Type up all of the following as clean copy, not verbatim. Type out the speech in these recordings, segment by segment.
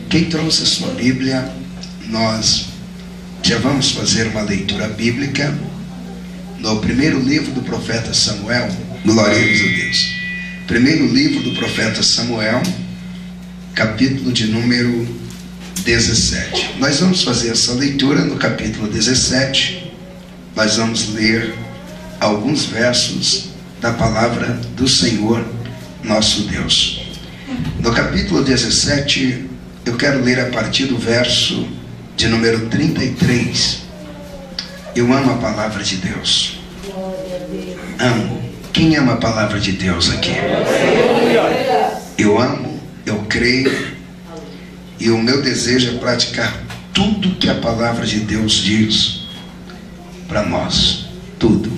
Quem trouxe a sua Bíblia, nós já vamos fazer uma leitura bíblica no primeiro livro do profeta Samuel. Glórias a Deus. Primeiro livro do profeta Samuel, capítulo de número 17. Nós vamos fazer essa leitura no capítulo 17. Nós vamos ler alguns versos da palavra do Senhor nosso Deus. No capítulo 17, eu quero ler a partir do verso de número 33. Eu amo a palavra de Deus. Amo. Quem ama a palavra de Deus aqui? Eu amo, eu creio, e o meu desejo é praticar tudo que a palavra de Deus diz para nós. Tudo.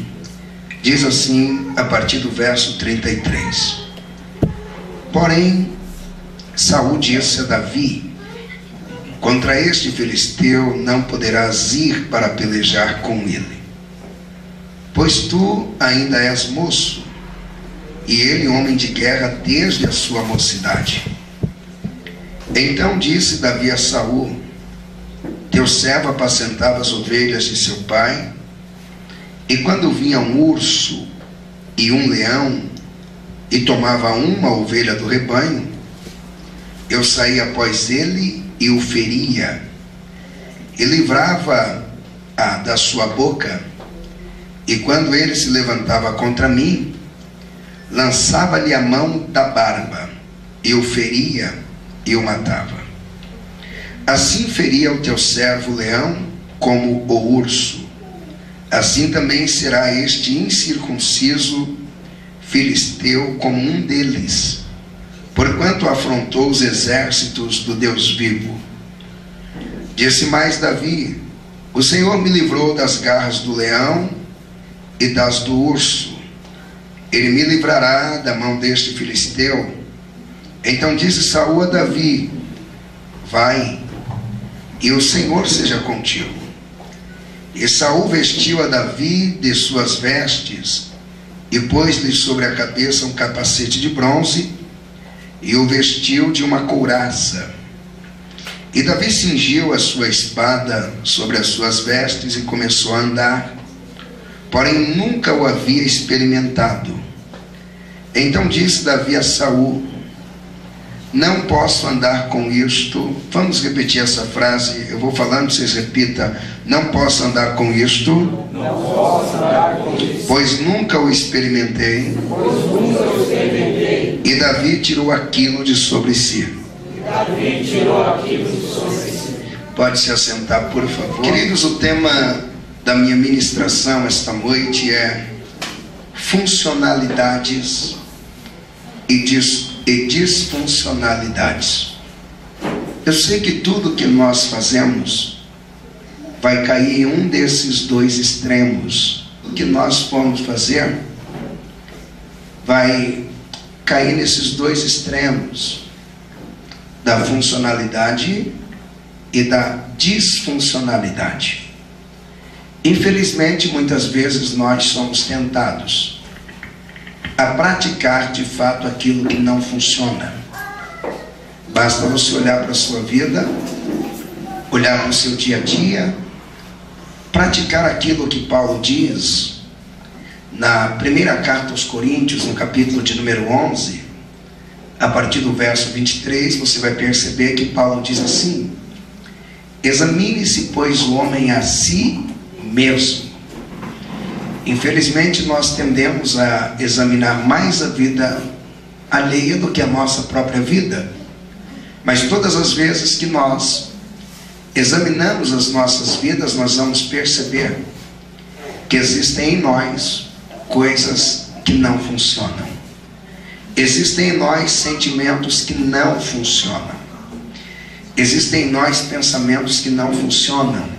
Diz assim a partir do verso 33. Porém, Saul disse a Davi: contra este filisteu não poderás ir para pelejar com ele, pois tu ainda és moço, e ele homem de guerra desde a sua mocidade. Então disse Davi a Saul: teu servo apacentava as ovelhas de seu pai, e quando vinha um urso e um leão e tomava uma ovelha do rebanho, eu saía após ele e o feria, e livrava-a da sua boca. E quando ele se levantava contra mim, lançava-lhe a mão da barba, e o feria e o matava. Assim feria o teu servo leão como o urso, assim também será este incircunciso filisteu como um deles, porquanto afrontou os exércitos do Deus vivo. Disse mais Davi: o Senhor me livrou das garras do leão e das do urso, ele me livrará da mão deste filisteu. Então disse Saul a Davi: vai, e o Senhor seja contigo. E Saul vestiu a Davi de suas vestes, e pôs-lhe sobre a cabeça um capacete de bronze, e o vestiu de uma couraça. E Davi cingiu a sua espada sobre as suas vestes e começou a andar, porém nunca o havia experimentado. Então disse Davi a Saul: não posso andar com isto. Vamos repetir essa frase, eu vou falando, vocês repitam: não posso andar com isto, não posso andar com isto, pois nunca o experimentei. E Davi tirou aquilo de sobre si. Pode se assentar, por favor. Queridos, o tema da minha ministração esta noite é funcionalidades e disfuncionalidades. Eu sei que tudo que nós fazemos vai cair em um desses dois extremos. O que nós formos fazer vai cair nesses dois extremos, da funcionalidade e da disfuncionalidade. Infelizmente, muitas vezes nós somos tentados a praticar de fato aquilo que não funciona. Basta você olhar para a sua vida, olhar para o seu dia a dia, praticar aquilo que Paulo diz na primeira carta aos Coríntios, no capítulo de número 11, a partir do verso 23, você vai perceber que Paulo diz assim: examine-se, pois, o homem a si mesmo. Infelizmente, nós tendemos a examinar mais a vida alheia do que a nossa própria vida. Mas todas as vezes que nós examinamos as nossas vidas, nós vamos perceber que existem em nós coisas que não funcionam. Existem em nós sentimentos que não funcionam. Existem em nós pensamentos que não funcionam,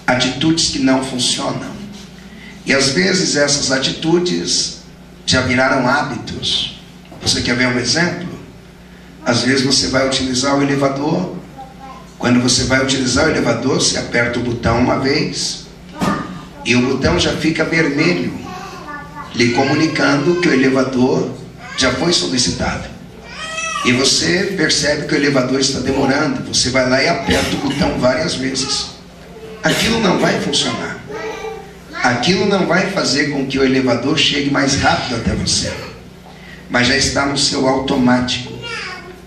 atitudes que não funcionam. E às vezes essas atitudes já viraram hábitos. Você quer ver um exemplo? Às vezes você vai utilizar o elevador. Quando você vai utilizar o elevador, você aperta o botão uma vez e o botão já fica vermelho, lhe comunicando que o elevador já foi solicitado. E você percebe que o elevador está demorando. Você vai lá e aperta o botão várias vezes. Aquilo não vai funcionar. Aquilo não vai fazer com que o elevador chegue mais rápido até você. Mas já está no seu automático.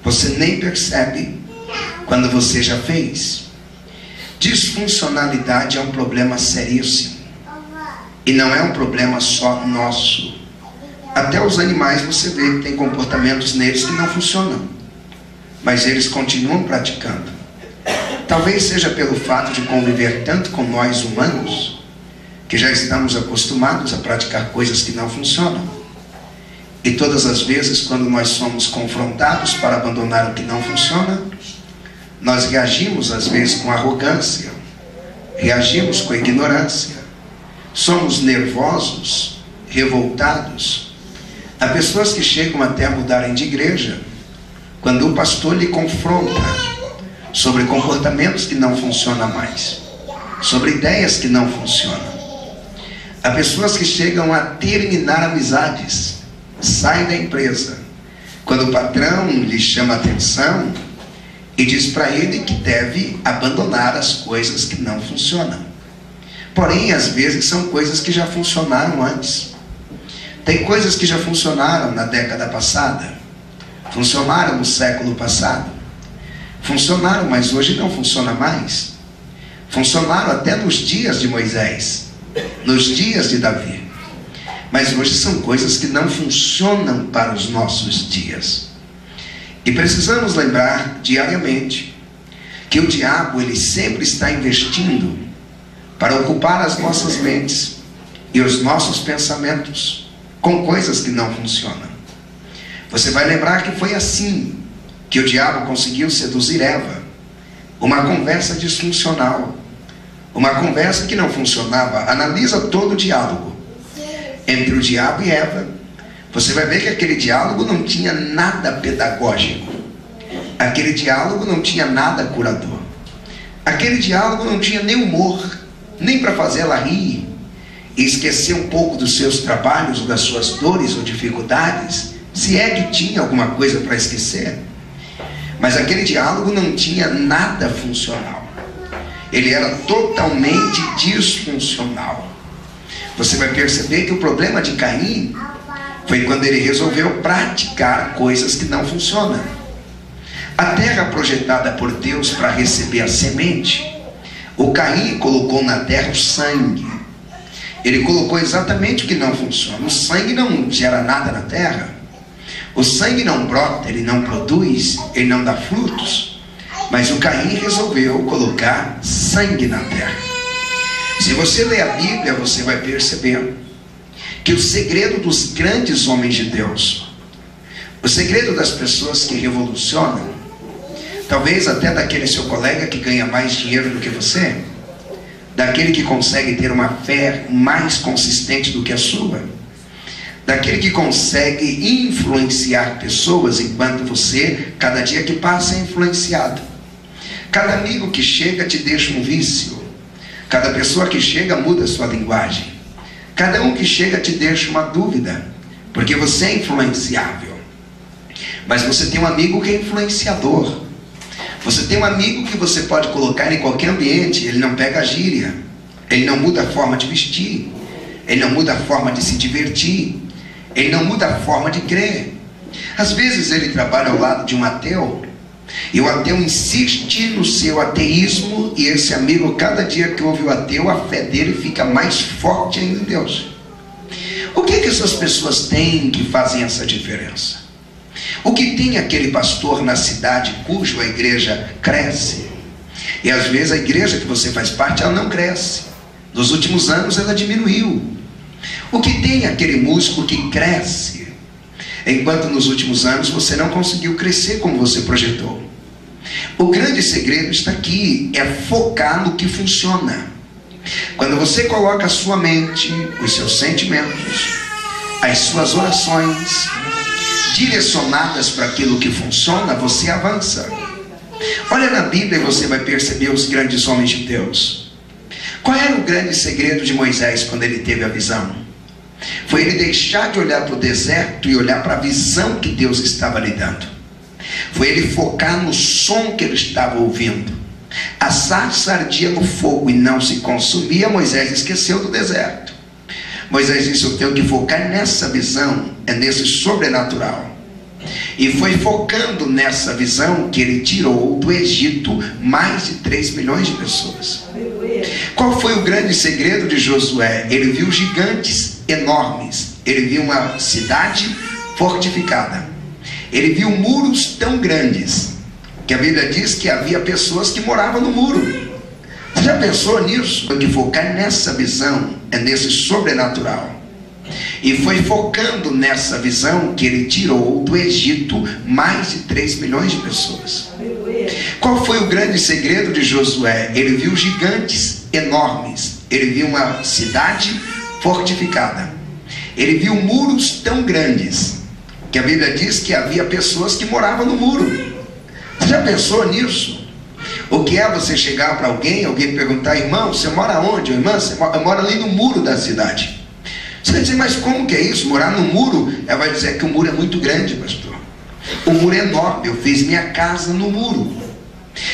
Você nem percebe quando você já fez. Disfuncionalidade é um problema seríssimo. E não é um problema só nosso. Até os animais você vê que tem comportamentos neles que não funcionam. Mas eles continuam praticando. Talvez seja pelo fato de conviver tanto com nós humanos, que já estamos acostumados a praticar coisas que não funcionam. E todas as vezes quando nós somos confrontados para abandonar o que não funciona, nós reagimos às vezes com arrogância, reagimos com ignorância, somos nervosos, revoltados. Há pessoas que chegam até a mudarem de igreja quando o pastor lhe confronta sobre comportamentos que não funcionam mais, sobre ideias que não funcionam. Há pessoas que chegam a terminar amizades, saem da empresa quando o patrão lhe chama a atenção e diz para ele que deve abandonar as coisas que não funcionam. Porém, às vezes são coisas que já funcionaram antes. Tem coisas que já funcionaram na década passada, funcionaram no século passado, funcionaram, mas hoje não funciona mais. Funcionaram até nos dias de Moisés, nos dias de Davi, mas hoje são coisas que não funcionam para os nossos dias. E precisamos lembrar diariamente que o diabo, ele sempre está investindo para ocupar as nossas mentes e os nossos pensamentos com coisas que não funcionam. Você vai lembrar que foi assim que o diabo conseguiu seduzir Eva. Uma conversa disfuncional, uma conversa que não funcionava. Analisa todo o diálogo entre o diabo e Eva. Você vai ver que aquele diálogo não tinha nada pedagógico, aquele diálogo não tinha nada curador, aquele diálogo não tinha nem humor, nem para fazer ela rir e esquecer um pouco dos seus trabalhos, ou das suas dores ou dificuldades, se é que tinha alguma coisa para esquecer. Mas aquele diálogo não tinha nada funcional, ele era totalmente disfuncional. Você vai perceber que o problema de Caim foi quando ele resolveu praticar coisas que não funcionam. A terra projetada por Deus para receber a semente, o Caim colocou na terra o sangue. Ele colocou exatamente o que não funciona. O sangue não gera nada na terra. O sangue não brota, ele não produz, ele não dá frutos. Mas o Caim resolveu colocar sangue na terra. Se você ler a Bíblia, você vai perceber que o segredo dos grandes homens de Deus, o segredo das pessoas que revolucionam, talvez até daquele seu colega que ganha mais dinheiro do que você, daquele que consegue ter uma fé mais consistente do que a sua, daquele que consegue influenciar pessoas enquanto você, cada dia que passa, é influenciado. Cada amigo que chega te deixa um vício. Cada pessoa que chega muda a sua linguagem. Cada um que chega te deixa uma dúvida, porque você é influenciável. Mas você tem um amigo que é influenciador. Você tem um amigo que você pode colocar em qualquer ambiente. Ele não pega a gíria, ele não muda a forma de vestir, ele não muda a forma de se divertir, ele não muda a forma de crer. Às vezes ele trabalha ao lado de um ateu, e o ateu insiste no seu ateísmo, e esse amigo, cada dia que ouve o ateu, a fé dele fica mais forte ainda em Deus. O que essas pessoas têm que fazem essa diferença? O que tem aquele pastor na cidade cuja a igreja cresce? E às vezes a igreja que você faz parte, ela não cresce. Nos últimos anos ela diminuiu. O que tem aquele músico que cresce, enquanto nos últimos anos você não conseguiu crescer como você projetou? O grande segredo está aqui, é focar no que funciona. Quando você coloca a sua mente, os seus sentimentos, as suas orações direcionadas para aquilo que funciona, você avança. Olha na Bíblia e você vai perceber os grandes homens de Deus. Qual era o grande segredo de Moisés quando ele teve a visão? Foi ele deixar de olhar para o deserto e olhar para a visão que Deus estava lhe dando. foi ele focar no som que ele estava ouvindo. A sarça ardia no fogo e não se consumia. Moisés esqueceu do deserto. Moisés disse: eu tenho que focar nessa visão, é nesse sobrenatural. E foi focando nessa visão que ele tirou do Egito mais de 3 milhões de pessoas. Qual foi o grande segredo de Josué? Ele viu gigantes enormes. Ele viu uma cidade fortificada. Ele viu muros tão grandes que a Bíblia diz que havia pessoas que moravam no muro. Você já pensou nisso? Tem que focar nessa visão, é nesse sobrenatural. E foi focando nessa visão que ele tirou do Egito mais de 3 milhões de pessoas. Qual foi o grande segredo de Josué? Ele viu gigantes enormes. Ele viu uma cidade fortificada. Ele viu muros tão grandes que a Bíblia diz que havia pessoas que moravam no muro. Você já pensou nisso? O que é você chegar para alguém perguntar: irmão, você mora onde? Irmã, eu moro ali no muro da cidade. Você vai dizer: mas como que é isso? Morar no muro? Ela vai dizer que o muro é muito grande, pastor. O muro é enorme, eu fiz minha casa no muro.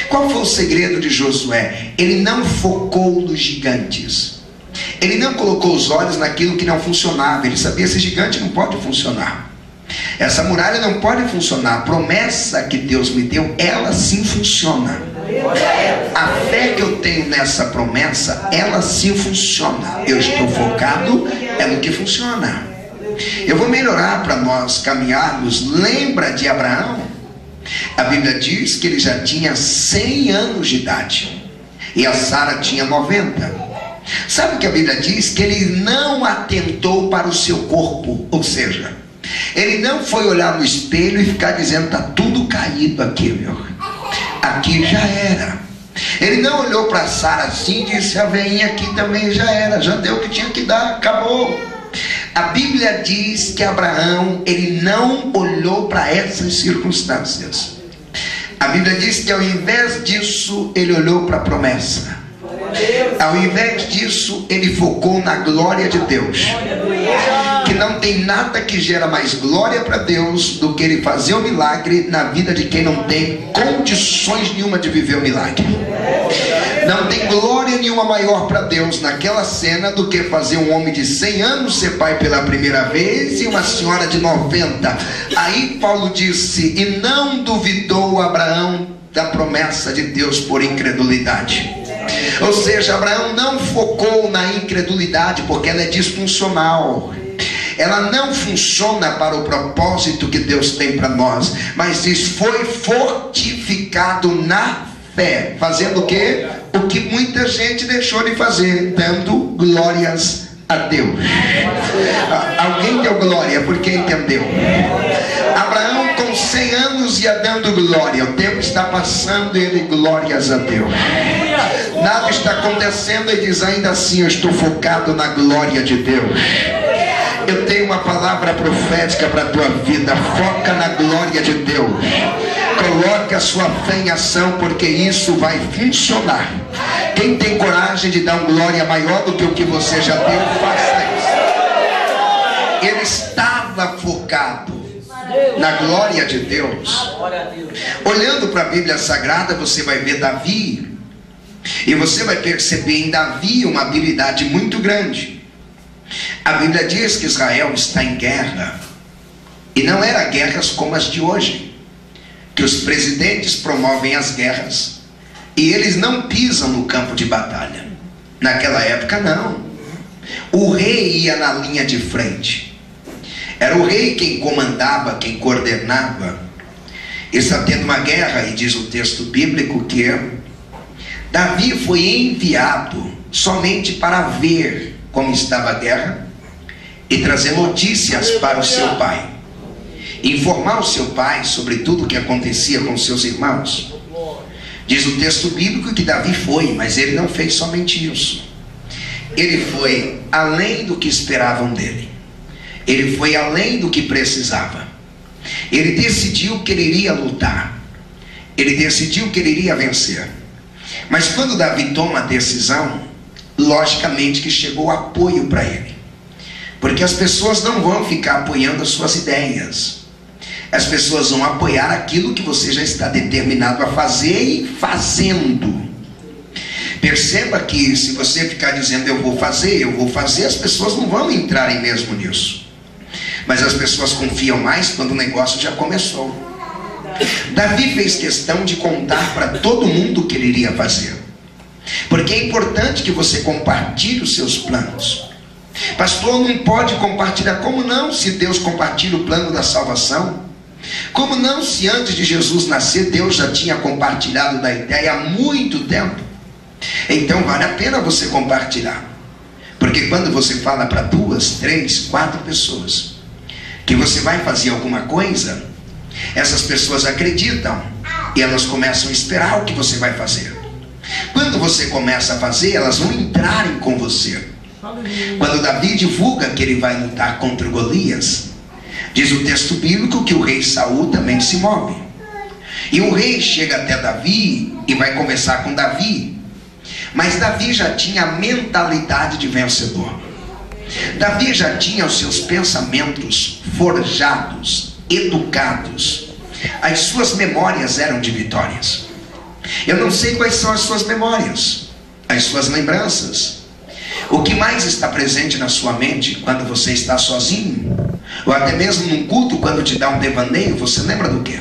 Qual foi o segredo de Josué? Ele não focou nos gigantes. Ele não colocou os olhos naquilo que não funcionava. Ele sabia: esse gigante não pode funcionar. Essa muralha não pode funcionar. A promessa que Deus me deu, ela sim funciona. A fé que eu tenho nessa promessa, ela sim funciona. Eu estou focado no que funciona. Eu vou melhorar para nós caminharmos. Lembra de Abraão? A Bíblia diz que ele já tinha 100 anos de idade e a Sara tinha 90. Sabe o que a Bíblia diz? Que ele não atentou para o seu corpo. Ou seja, ele não foi olhar no espelho e ficar dizendo: está tudo caído aqui, meu. Aqui já era. Ele não olhou para Sara assim e disse: a veinha aqui também já era, já deu o que tinha que dar, acabou. A Bíblia diz que Abraão, ele não olhou para essas circunstâncias. A Bíblia diz que ao invés disso, ele olhou para a promessa. Ao invés disso, ele focou na glória de Deus. Que não tem nada que gera mais glória para Deus do que ele fazer um milagre na vida de quem não tem condições nenhuma de viver o milagre. Não tem glória nenhuma maior para Deus naquela cena do que fazer um homem de 100 anos ser pai pela primeira vez e uma senhora de 90. Aí Paulo disse: e não duvidou Abraão da promessa de Deus por incredulidade. Ou seja, Abraão não focou na incredulidade, porque ela é disfuncional. Ela não funciona para o propósito que Deus tem para nós. Mas diz: foi fortificado na fé. Fazendo o quê? O que muita gente deixou de fazer: dando glórias a Deus. Alguém deu glória porque entendeu. Abraão com 100 anos ia dando glória. O tempo está passando e ele: glórias a Deus. Nada está acontecendo e diz: ainda assim eu estou focado na glória de Deus. Eu tenho uma palavra profética para a tua vida: foca na glória de Deus. Coloque a sua fé em ação, porque isso vai funcionar. Quem tem coragem de dar uma glória maior do que o que você já deu, faça isso. Ele estava focado na glória de Deus. Olhando para a Bíblia Sagrada, você vai ver Davi, e você vai perceber em Davi uma habilidade muito grande. A Bíblia diz que Israel está em guerra, e não eram guerras como as de hoje, que os presidentes promovem as guerras e eles não pisam no campo de batalha. Naquela época não. O rei ia na linha de frente. Era o rei quem comandava, quem coordenava. Está tendo uma guerra, e diz o texto bíblico que Davi foi enviado somente para ver como estava a guerra e trazer notícias para o seu pai, informar o seu pai sobre tudo o que acontecia com seus irmãos. Diz o texto bíblico que Davi foi, mas ele não fez somente isso. Ele foi além do que esperavam dele. Ele foi além do que precisava. Ele decidiu que ele iria lutar. Ele decidiu que ele iria vencer. Mas quando Davi toma a decisão, logicamente que chegou apoio para ele. Porque as pessoas não vão ficar apoiando as suas ideias. As pessoas vão apoiar aquilo que você já está determinado a fazer e fazendo. Perceba que se você ficar dizendo eu vou fazer, as pessoas não vão entrar mesmo nisso. Mas as pessoas confiam mais quando o negócio já começou. Davi fez questão de contar para todo mundo o que ele iria fazer, porque é importante que você compartilhe os seus planos. Pastor, não pode compartilhar. Como não, se Deus compartilha o plano da salvação? Como não, se antes de Jesus nascer Deus já tinha compartilhado da ideia há muito tempo? Então vale a pena você compartilhar, porque quando você fala para 2, 3, 4 pessoas que você vai fazer alguma coisa, essas pessoas acreditam e elas começam a esperar o que você vai fazer. Quando você começa a fazer, elas vão entrarem com você. Quando Davi divulga que ele vai lutar contra Golias, diz o texto bíblico que o rei Saul também se move. E o rei chega até Davi e vai conversar com Davi. Mas Davi já tinha a mentalidade de vencedor. Davi já tinha os seus pensamentos forjados, educados. As suas memórias eram de vitórias. Eu não sei quais são as suas memórias, as suas lembranças. O que mais está presente na sua mente quando você está sozinho, ou até mesmo num culto, quando te dá um devaneio, você lembra do quê?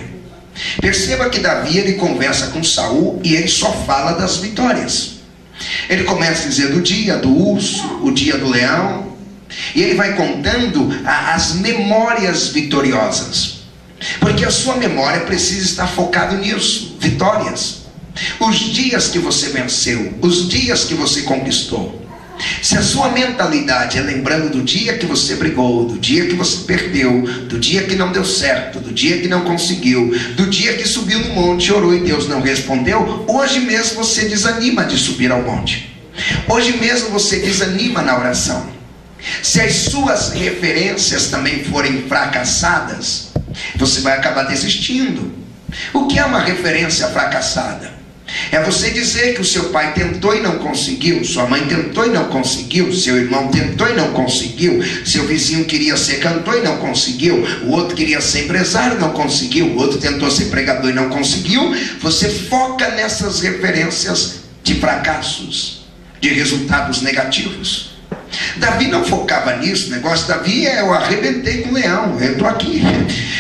Perceba que Davi, ele conversa com Saul e ele só fala das vitórias. Ele começa a dizer do dia do urso, o dia do leão, e ele vai contando as memórias vitoriosas, porque a sua memória precisa estar focada nisso, vitórias. Os dias que você venceu, os dias que você conquistou. Se a sua mentalidade é lembrando do dia que você brigou, do dia que você perdeu, do dia que não deu certo, do dia que não conseguiu, do dia que subiu no monte, orou e Deus não respondeu, hoje mesmo você desanima de subir ao monte. Hoje mesmo você desanima na oração. Se as suas referências também forem fracassadas, você vai acabar desistindo. O que é uma referência fracassada? É você dizer que o seu pai tentou e não conseguiu, sua mãe tentou e não conseguiu, seu irmão tentou e não conseguiu, seu vizinho queria ser cantor e não conseguiu, o outro queria ser empresário e não conseguiu, o outro tentou ser pregador e não conseguiu. Você foca nessas referências de fracassos, de resultados negativos. Davi não focava nisso. O negócio de Davi é: eu arrebentei com o leão, eu estou aqui.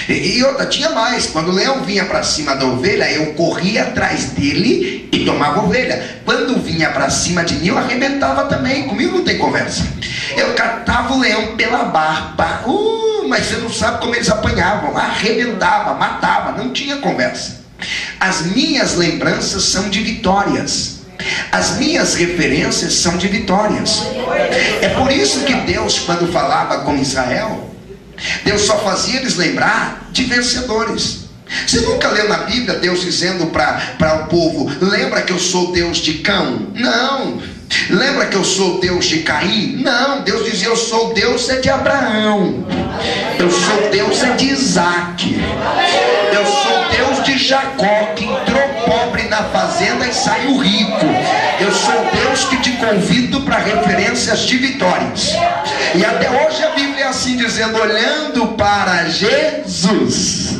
E outra, tinha mais. Quando o leão vinha para cima da ovelha, eu corria atrás dele e tomava a ovelha. Quando vinha para cima de mim, eu arrebentava também. Comigo não tem conversa. Eu catava o leão pela barba. Mas você não sabe como eles apanhavam. Arrebentava, matava, não tinha conversa. As minhas lembranças são de vitórias. As minhas referências são de vitórias. É por isso que Deus, quando falava com Israel, Deus só fazia eles lembrar de vencedores. Você nunca leu na Bíblia Deus dizendo para o povo: lembra que eu sou Deus de Cão? Não. Lembra que eu sou Deus de Caim? Não. Deus dizia: eu sou Deus de Abraão, eu sou Deus de Isaac, eu sou Deus de Jacó, que entrou pobre na fazenda e saiu rico. Eu sou Deus que te convido para referências de vitórias. E até hoje a Bíblia é assim dizendo: olhando para Jesus,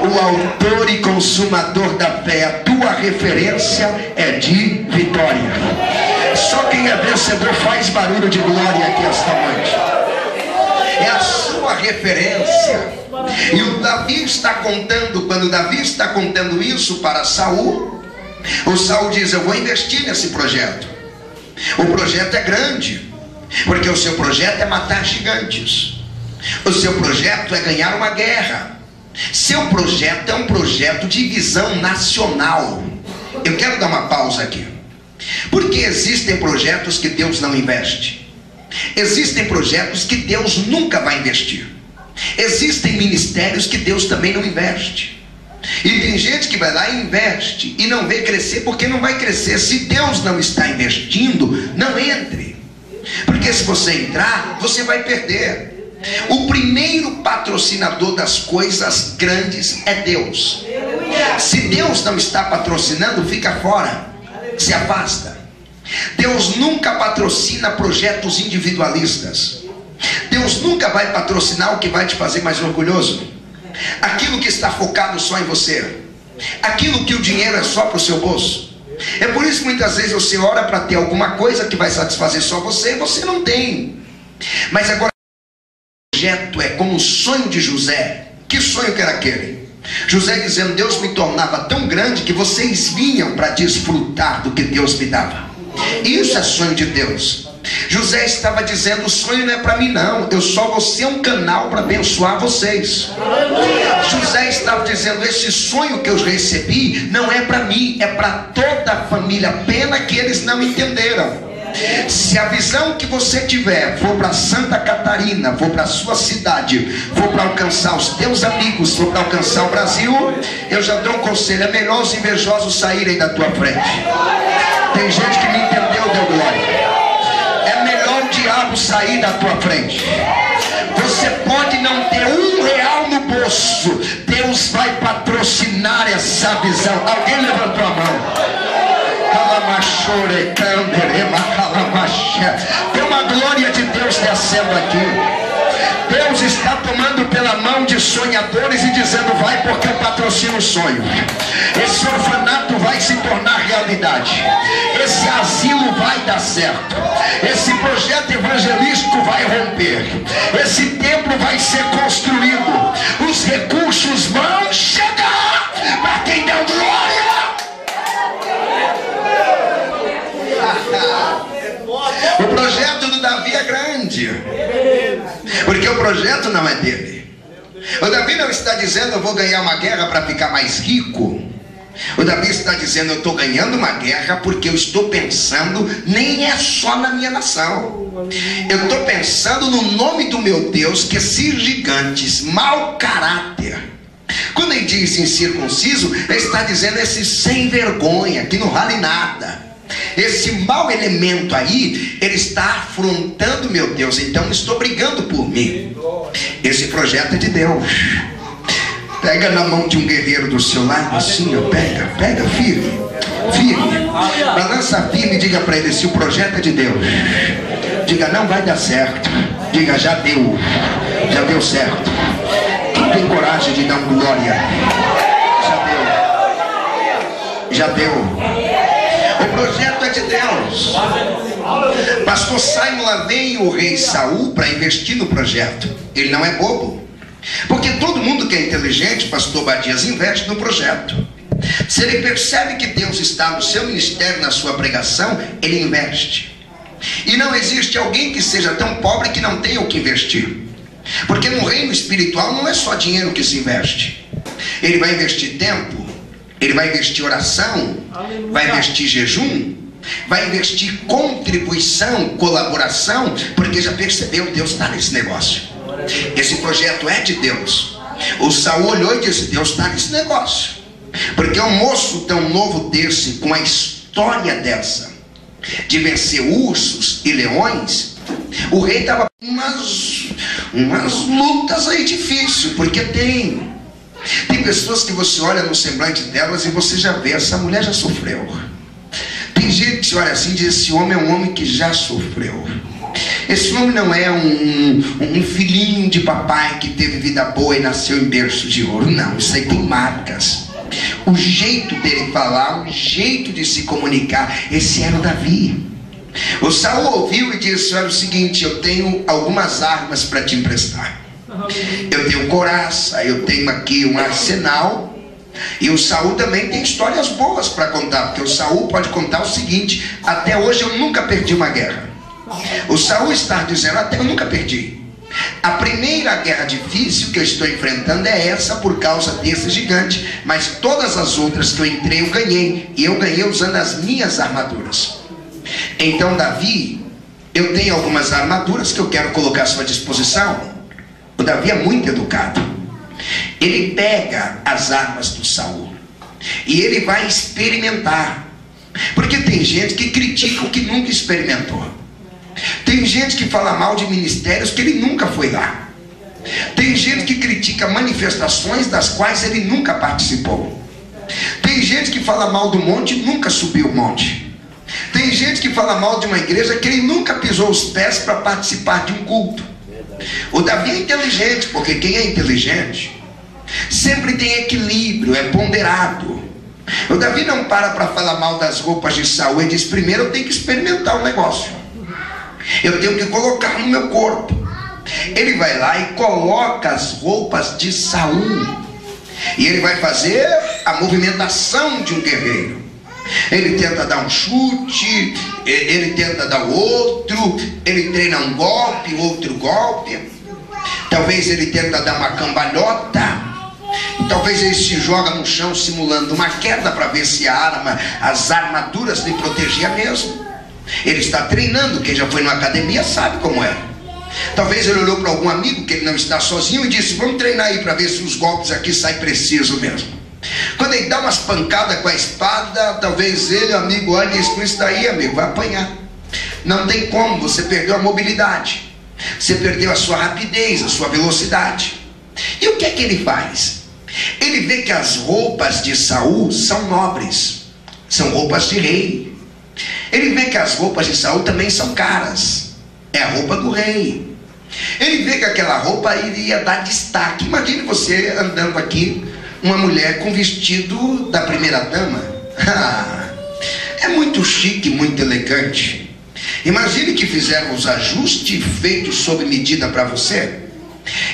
o autor e consumador da fé, a tua referência é de vitória. Só quem é vencedor faz barulho de glória aqui esta noite. É a sua referência. E o Davi está contando, quando Davi está contando isso para Saul, o Saul diz: eu vou investir nesse projeto. O projeto é grande, porque o seu projeto é matar gigantes. O seu projeto é ganhar uma guerra. Seu projeto é um projeto de visão nacional. Eu quero dar uma pausa aqui, porque existem projetos que Deus não investe. Existem projetos que Deus nunca vai investir. Existem ministérios que Deus também não investe. E tem gente que vai lá e investe e não vê crescer, porque não vai crescer. Se Deus não está investindo, não entre, porque se você entrar, você vai perder. O primeiro patrocinador das coisas grandes é Deus. Se Deus não está patrocinando, fica fora, se afasta. Deus nunca patrocina projetos individualistas. Deus nunca vai patrocinar o que vai te fazer mais orgulhoso. aquilo que está focado só em você, aquilo que o dinheiro é só para o seu bolso. É por isso que muitas vezes você ora para ter alguma coisa que vai satisfazer só você e você não tem. Mas agora o projeto é como o sonho de José. Que sonho que era aquele? José dizendo: Deus me tornava tão grande que vocês vinham para desfrutar do que Deus me dava. Isso é sonho de Deus. José estava dizendo: o sonho não é para mim não, eu só vou ser um canal para abençoar vocês. José estava dizendo: esse sonho que eu recebi não é para mim, é para toda a família. Pena que eles não entenderam. Se a visão que você tiver for para Santa Catarina, for para a sua cidade, for para alcançar os teus amigos, for para alcançar o Brasil, eu já dou um conselho: é melhor os invejosos saírem da tua frente. Tem gente que me entendeu, deu glória. É melhor o diabo sair da tua frente. Você pode não ter R$1 no bolso, Deus vai patrocinar essa visão. Alguém levantou a mão? Tem uma glória de Deus descendo aqui. Deus está tomando pela mão de sonhadores e dizendo: vai, porque eu patrocino o sonho. Esse orfanato vai se tornar realidade. Esse asilo vai dar certo. Esse projeto evangelístico vai romper. Esse templo vai ser construído. Os recursos vão chegar para quem deu glória. O projeto do Davi é grande, porque o projeto não é dele. O Davi não está dizendo: eu vou ganhar uma guerra para ficar mais rico. O Davi está dizendo: eu estou ganhando uma guerra porque eu estou pensando, nem é só na minha nação, eu estou pensando no nome do meu Deus, que esses gigantes, mau caráter. Quando ele diz incircunciso, ele está dizendo esse sem vergonha, que não vale nada. Esse mau elemento aí, ele está afrontando meu Deus, então estou brigando por mim. Esse projeto é de Deus. Pega na mão de um guerreiro do seu lado assim, ó, pega firme, balança firme e diga para ele: se o projeto é de Deus, diga: não vai dar certo. Diga: já deu certo. Quem tem coragem de dar um glória? Já deu. O projeto é de Deus. Pastor Simon lá veio o rei Saul para investir no projeto. Ele não é bobo, porque todo mundo que é inteligente, pastor Badias, investe no projeto. Se ele percebe que Deus está no seu ministério, na sua pregação, ele investe. E não existe alguém que seja tão pobre que não tenha o que investir, porque no reino espiritual não é só dinheiro que se investe. Ele vai investir tempo, ele vai investir oração, vai investir jejum, vai investir contribuição, colaboração, porque já percebeu, Deus está nesse negócio. Esse projeto é de Deus. O Saul olhou e disse: Deus está nesse negócio, porque um moço tão novo desse, com a história dessa, de vencer ursos e leões, o rei estava com umas lutas aí difíceis, porque tem pessoas que você olha no semblante delas e você já vê, essa mulher já sofreu. Tem gente que se olha assim e diz: esse homem é um homem que já sofreu. Esse homem não é um filhinho de papai que teve vida boa e nasceu em berço de ouro. Não, isso aí tem marcas. O jeito dele falar, o jeito de se comunicar, esse era o Davi. O Saul ouviu e disse: olha, o seguinte, eu tenho algumas armas para te emprestar. Eu tenho couraça, eu tenho aqui um arsenal. E o Saul também tem histórias boas para contar, porque o Saul pode contar o seguinte: até hoje eu nunca perdi uma guerra. O Saul está dizendo: até eu nunca perdi. A primeira guerra difícil que eu estou enfrentando é essa, por causa desse gigante, mas todas as outras que eu entrei eu ganhei, e eu ganhei usando as minhas armaduras. Então, Davi, eu tenho algumas armaduras que eu quero colocar à sua disposição. O Davi é muito educado. Ele pega as armas do Saul e ele vai experimentar, porque tem gente que critica o que nunca experimentou. Tem gente que fala mal de ministérios que ele nunca foi lá. Tem gente que critica manifestações das quais ele nunca participou. Tem gente que fala mal do monte e nunca subiu o monte. Tem gente que fala mal de uma igreja que ele nunca pisou os pés para participar de um culto. O Davi é inteligente, porque quem é inteligente sempre tem equilíbrio, é ponderado. O Davi não para falar mal das roupas de Saul. Ele diz: primeiro eu tenho que experimentar o negócio, eu tenho que colocar no meu corpo. Ele vai lá e coloca as roupas de Saul, e ele vai fazer a movimentação de um guerreiro. Ele tenta dar um chute, ele tenta dar outro, ele treina um golpe, outro golpe. Talvez ele tenta dar uma cambalhota, talvez ele se joga no chão simulando uma queda para ver se as armaduras lhe protegiam mesmo. Ele está treinando. Quem já foi numa academia sabe como é. Talvez ele olhou para algum amigo que ele não está sozinho e disse: vamos treinar aí para ver se os golpes aqui saem preciso mesmo. Quando ele dá umas pancadas com a espada, talvez ele, o amigo, olha e diz: com isso daí, amigo, vai apanhar. Não tem como, você perdeu a mobilidade, você perdeu a sua rapidez, a sua velocidade. E o que é que ele faz? Ele vê que as roupas de Saul são nobres, são roupas de rei. Ele vê que as roupas de Saul também são caras, é a roupa do rei. Ele vê que aquela roupa iria dar destaque. Imagine você andando aqui, uma mulher com vestido da primeira dama. É muito chique, muito elegante. Imagine que fizeram os ajustes feitos sob medida para você.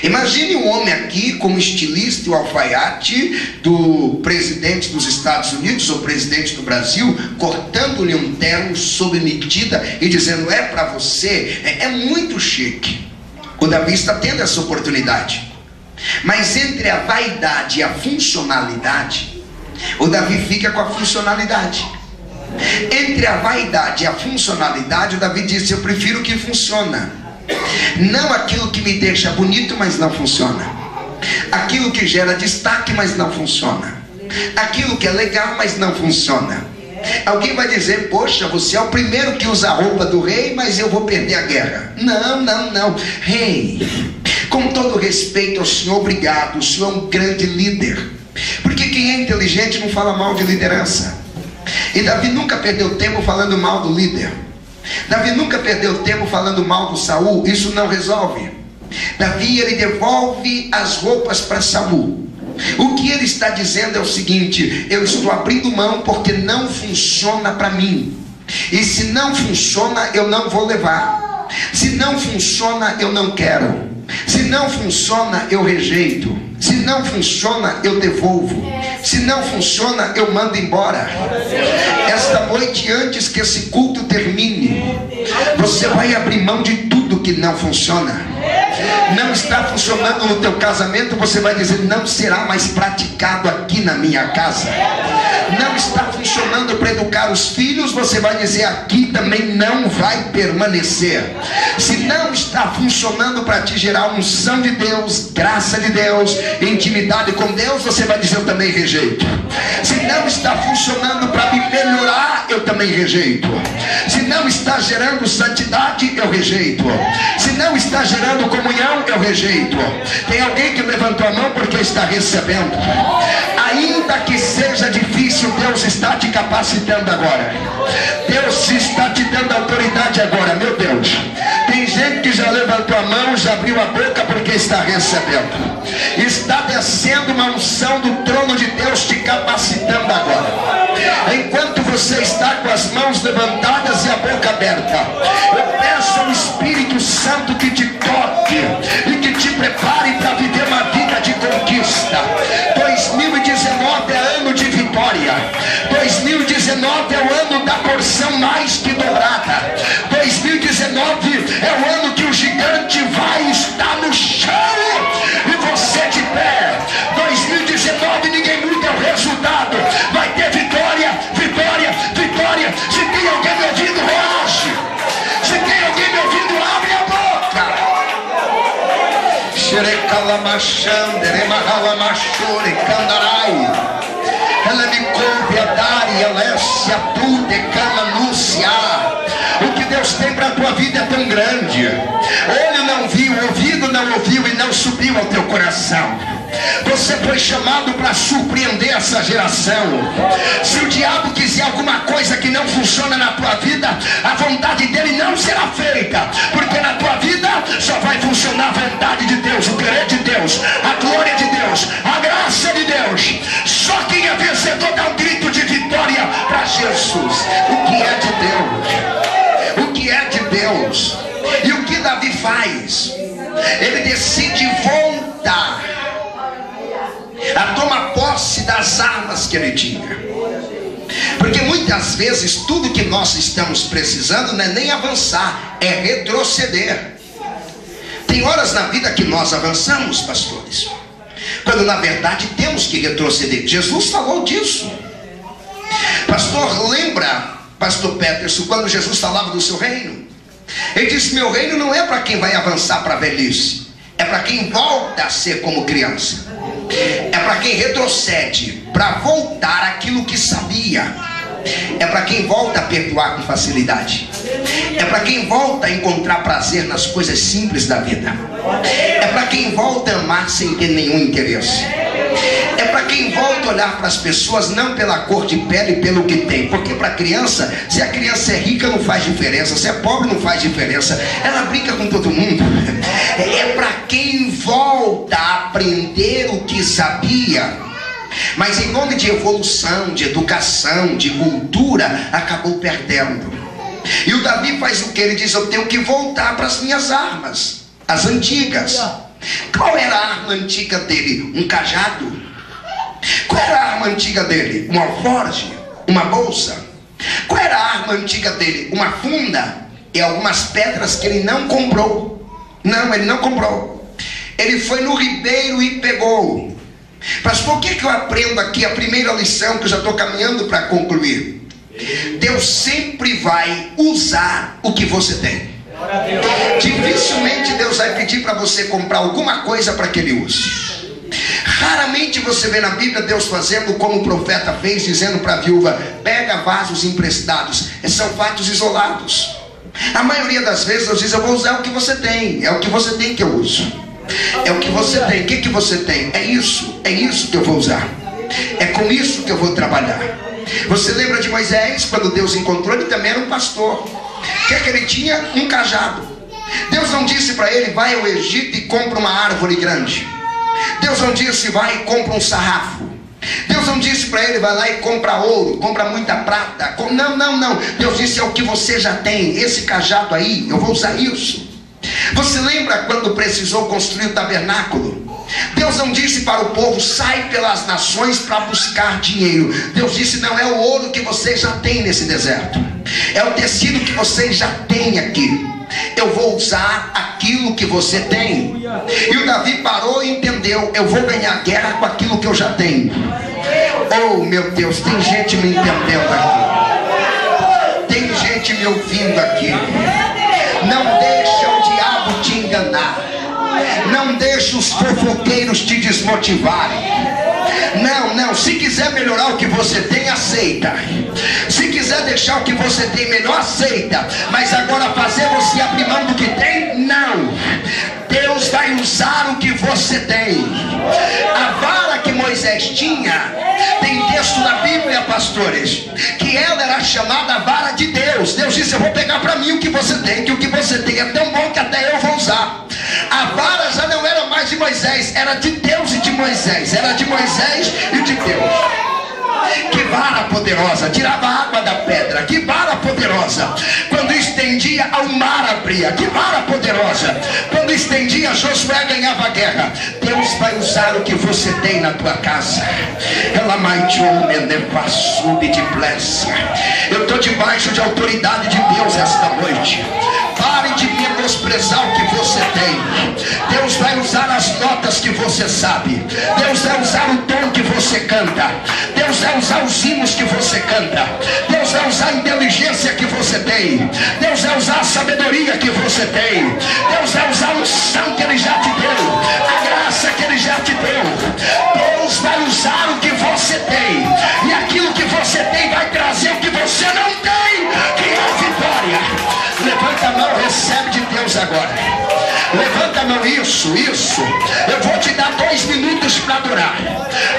Imagine um homem aqui como estilista e o alfaiate do presidente dos Estados Unidos ou presidente do Brasil, cortando-lhe um terno sob medida e dizendo: é para você. É muito chique. O Davi está tendo essa oportunidade. Mas entre a vaidade e a funcionalidade, o Davi fica com a funcionalidade. Entre a vaidade e a funcionalidade, o Davi disse: eu prefiro o que funciona. Não aquilo que me deixa bonito, mas não funciona. Aquilo que gera destaque, mas não funciona. Aquilo que é legal, mas não funciona. Alguém vai dizer: poxa, você é o primeiro que usa a roupa do rei, mas eu vou perder a guerra. Não, não, não. Rei, com todo respeito ao senhor, obrigado, o senhor é um grande líder. Porque quem é inteligente não fala mal de liderança. E Davi nunca perdeu tempo falando mal do líder. Davi nunca perdeu tempo falando mal do Saul. Isso não resolve. Davi, ele devolve as roupas para Saul. O que ele está dizendo é o seguinte: eu estou abrindo mão porque não funciona para mim. E se não funciona, eu não vou levar. Se não funciona, eu não quero. Se não funciona, eu rejeito. Se não funciona, eu devolvo. Se não funciona, eu mando embora. Esta noite, antes que esse culto termine, você vai abrir mão de tudo que não funciona. Não está funcionando no teu casamento, você vai dizer: não será mais praticado aqui na minha casa. Não está funcionando para educar os filhos, você vai dizer: aqui também não vai permanecer. Se não está funcionando para te gerar unção de Deus, graça de Deus, intimidade com Deus, você vai dizer: eu também rejeito. Se não está funcionando para me melhorar, eu também rejeito. Se não está gerando santidade, eu rejeito. Se não está gerando comunhão, eu rejeito. Tem alguém que levantou a mão porque está recebendo? Ainda que seja difícil, Deus está te capacitando agora. Deus está te dando autoridade agora. Meu Deus, tem gente que já levantou a mão, já abriu a boca porque está recebendo. Está descendo uma unção do trono de Deus te capacitando agora. Enquanto você está com as mãos levantadas e a boca aberta, eu peço ao Espírito Santo que te toque e que te prepare para viver uma vida de conquista. 2019 é ano de vitória. 2019 é o ano da porção mais que dobrada. 2019 é o ano que o gigante vai estar no chão e você de pé. 2019 ninguém muda o resultado. Vai ter vitória, vitória, vitória. Se tem alguém me ouvindo, reage. Se tem alguém me ouvindo, abre a boca. Ela me coube a dar e ela se atude cananunciar. O que Deus tem para a tua vida é tão grande. Olho não viu, ouvido não ouviu e não subiu ao teu coração. Você foi chamado para surpreender essa geração. Se o diabo quiser alguma coisa que não funciona na tua vida, a vontade vontade dele não será feita, porque na tua vida só vai funcionar a vontade de Deus, o querer de Deus, a glória de Deus, a graça de Deus. Só quem é vencedor dá um grito de vitória para Jesus. O que é de Deus? O que é de Deus? E o que Davi faz? Ele decide voltar a tomar posse das armas que ele tinha. Porque muitas vezes tudo que nós estamos precisando não é nem avançar, é retroceder. Tem horas na vida que nós avançamos, pastores, quando na verdade temos que retroceder. Jesus falou disso. Pastor, lembra, pastor Peterson, quando Jesus falava do seu reino? Ele disse: meu reino não é para quem vai avançar para a velhice, é para quem volta a ser como criança, é para quem retrocede para voltar àquilo que sabia, é para quem volta a perdoar com facilidade, é para quem volta a encontrar prazer nas coisas simples da vida, é para quem volta a amar sem ter nenhum interesse, é para quem volta a olhar para as pessoas não pela cor de pele e pelo que tem. Porque para a criança, se a criança é rica não faz diferença, se é pobre não faz diferença, ela brinca com todo mundo. É para quem volta a aprender o que sabia, mas em nome de evolução, de educação, de cultura, acabou perdendo. E o Davi faz o que? Ele diz: eu tenho que voltar para as minhas armas, as antigas. Qual era a arma antiga dele? Um cajado. Qual era a arma antiga dele? Um alforje? Uma bolsa? Qual era a arma antiga dele? Uma funda e algumas pedras que ele não comprou. Não, ele não comprou. Ele foi no ribeiro e pegou. Pastor, o que eu aprendo aqui? A primeira lição, que eu já estou caminhando para concluir: Deus sempre vai usar o que você tem. Dificilmente Deus vai pedir para você comprar alguma coisa para que Ele use. Raramente você vê na Bíblia Deus fazendo como o profeta fez, dizendo para a viúva: pega vasos emprestados. São fatos isolados. A maioria das vezes Deus diz: eu vou usar o que você tem. É o que você tem que eu uso. É o que você tem. O que você tem? É isso que eu vou usar. É com isso que eu vou trabalhar. Você lembra de Moisés? Quando Deus encontrou, ele também era um pastor. O que é que ele tinha? Um cajado. Deus não disse para ele: vai ao Egito e compra uma árvore grande. Deus não disse: vai e compra um sarrafo. Deus não disse para ele: vai lá e compra ouro, compra muita prata. Não. Deus disse: é o que você já tem. Esse cajado aí, eu vou usar isso. Você lembra quando precisou construir o tabernáculo? Deus não disse para o povo: sai pelas nações para buscar dinheiro. Deus disse: não, é o ouro que vocês já têm nesse deserto, é o tecido que vocês já têm aqui. Eu vou usar aquilo que você tem. E o Davi parou e entendeu: eu vou ganhar guerra com aquilo que eu já tenho. Oh meu Deus, tem gente me entendendo aqui, tem gente me ouvindo aqui. Não deixa o diabo te enganar, não deixa os fofoqueiros te desmotivarem. Não, se quiser melhorar o que você tem, aceita. Se quiser deixar o que você tem melhor, aceita. Mas agora fazer você abrir mão do que tem, não. Deus vai usar o que você tem. A vara que Moisés tinha, tem texto na Bíblia, pastores, que ela era chamada vara de Deus. Deus disse: eu vou pegar para mim o que você tem, que o que você tem é tão bom que até eu vou usar. A vara já não era mais de Moisés, era de Deus e de Moisés. Era de Moisés e de Deus. Que vara poderosa, tirava a água da pedra. Que vara poderosa, quando estendia ao mar abria. Que vara poderosa, quando estendia Josué ganhava a guerra. Deus vai usar o que você tem na tua casa. Eu estou debaixo de autoridade de Deus esta noite. Pare de menosprezar o que você tem. Deus vai usar as notas que você sabe. Deus vai usar o tom que você canta. Deus vai usar os hinos que você canta. Deus vai usar a inteligência que você tem. Deus vai usar a sabedoria que você tem. Deus vai usar a unção que Ele já te deu, a graça que Ele já te deu. Deus vai usar o que você tem, e aquilo que você tem vai trazer o que você não tem, que é vitória. Levanta a mão, recebe de Deus agora. Levanta a mão, isso. Eu vou te dar 2 minutos para adorar.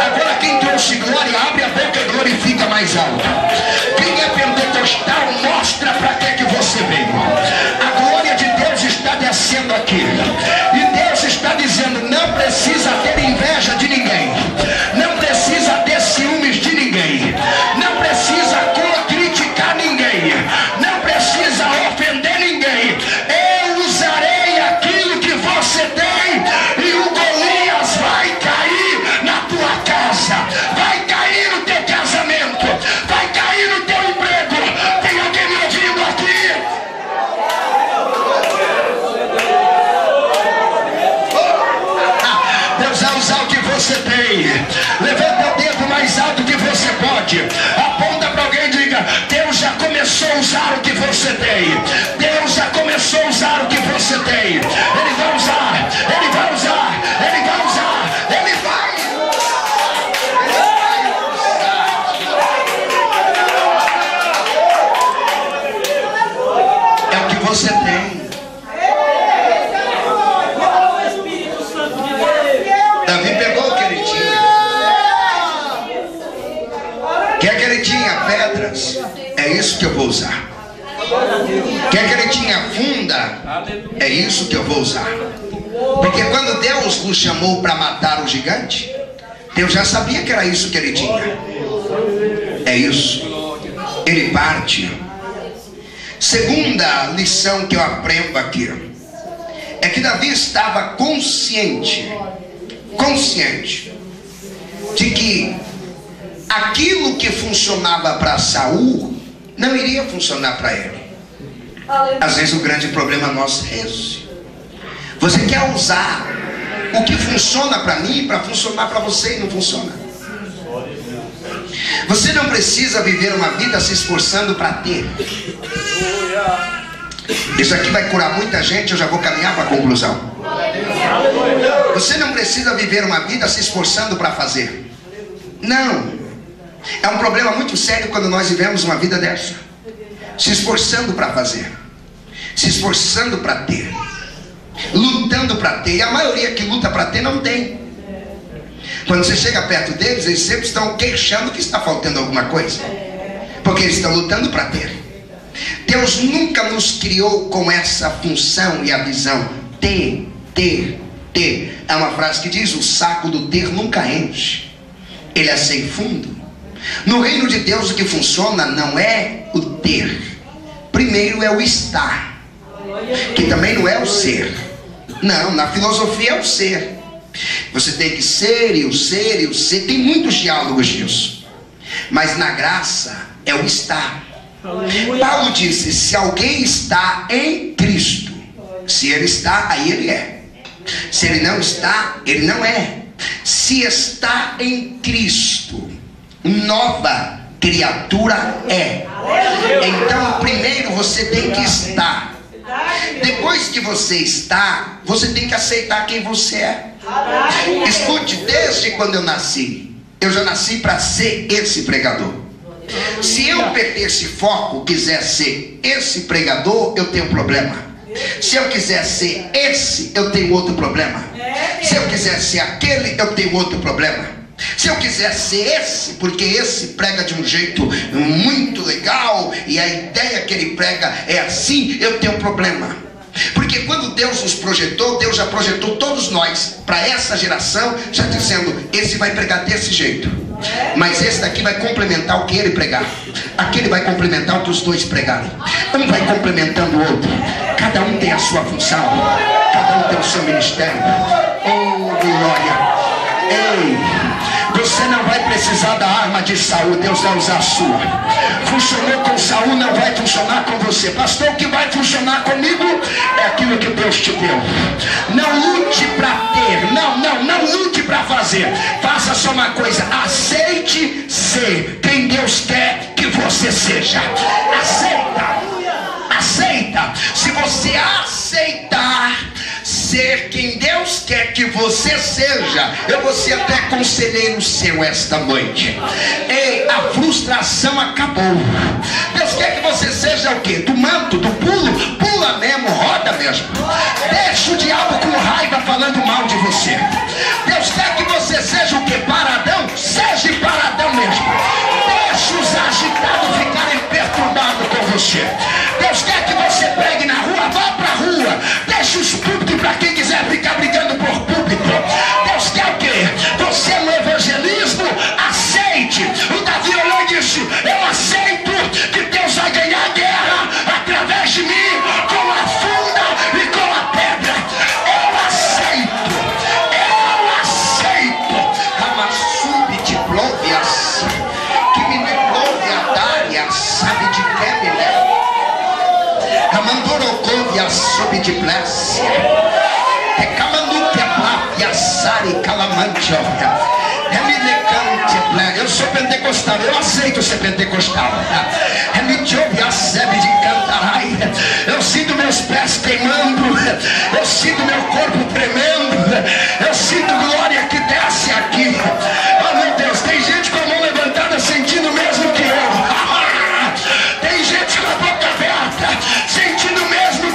Agora quem trouxe glória, abre a boca e glorifica mais alto. Quem é pentecostal, mostra para que você Você tem. Davi pegou o que ele tinha. Quer que ele tinha pedras? É isso que eu vou usar. Quer que ele tinha funda? É isso que eu vou usar. Porque quando Deus o chamou para matar o gigante, Deus já sabia que era isso que ele tinha. É isso. Ele parte. Segunda lição que eu aprendo aqui é que Davi estava consciente de que aquilo que funcionava para Saul não iria funcionar para ele. Às vezes o grande problema nosso é esse. Você quer usar o que funciona para mim para funcionar para você e não funciona. Você não precisa viver uma vida se esforçando para ter. Isso aqui vai curar muita gente. Eu já vou caminhar para a conclusão. Você não precisa viver uma vida se esforçando para fazer. Não. É um problema muito sério quando nós vivemos uma vida dessa, se esforçando para fazer, se esforçando para ter, lutando para ter. E a maioria que luta para ter não tem. Quando você chega perto deles, eles sempre estão queixando que está faltando alguma coisa, porque eles estão lutando para ter. Deus nunca nos criou com essa função e a visão ter. É uma frase que diz: o saco do ter nunca enche, ele é sem fundo. No reino de Deus o que funciona não é o ter. Primeiro é o estar, que também não é o ser. Não, na filosofia é o ser. Você tem que ser e o ser e o ser. Tem muitos diálogos disso. Mas na graça é o estar. Paulo disse: se alguém está em Cristo, se ele está, aí ele é. Se ele não está, ele não é. Se está em Cristo, nova criatura é. Então primeiro você tem que estar. Depois que você está, você tem que aceitar quem você é. Escute, desde quando eu nasci, eu já nasci para ser esse pregador. Se eu perder esse foco, quiser ser esse pregador, eu tenho problema. Se eu quiser ser esse, eu tenho outro problema. Se eu quiser ser aquele, eu tenho outro problema. Se eu quiser ser esse, porque esse prega de um jeito muito legal e a ideia que ele prega é assim, eu tenho um problema. Porque quando Deus nos projetou, Deus já projetou todos nós para essa geração, já dizendo: esse vai pregar desse jeito, mas esse daqui vai complementar o que ele pregar, aquele vai complementar o que os dois pregarem. Um vai complementando o outro. Cada um tem a sua função, cada um tem o seu ministério. Oh, glória! Ei, você não vai precisar da arma de Saul, Deus vai usar a sua. Funcionou com Saul, não vai funcionar com você. Pastor, o que vai funcionar comigo é aquilo que Deus te deu. Não lute para ter, não lute para fazer. Faça só uma coisa: aceite ser quem Deus quer que você seja. Aceita. Se você aceitar ser quem Deus quer que você seja, eu vou ser até conselheiro seu esta noite. Ei, a frustração acabou. Deus quer que você seja o quê? Do manto, do pulo? Pula mesmo, roda mesmo. Deixa o diabo com raiva falando mal de você. Deus quer que você seja o quê? Paradão? Seja paradão mesmo. Deixa os agitados ficarem perturbados com você. Deus quer que você pregue na rua, vá pra rua. Deixa os púlpitos para quem quiser ficar brigando por púlpito. Deus quer o quê? Você no evangelismo, aceite. O Davi olhou e disse: eu aceito que Deus vai ganhar a guerra através de mim, com a funda e com a pedra. Eu aceito. Amassube de glórias, que me dê glória dária, sabe de que me leva. Amandorocovia sob de blesse. É camanuque a plávia, sari calamante, eu sou pentecostal, eu aceito ser pentecostal. Eu sinto meus pés queimando, eu sinto meu corpo tremendo, eu sinto glória que desce aqui. Oh meu Deus, tem gente com a mão levantada sentindo o mesmo que eu. Tem gente com a boca aberta sentindo o mesmo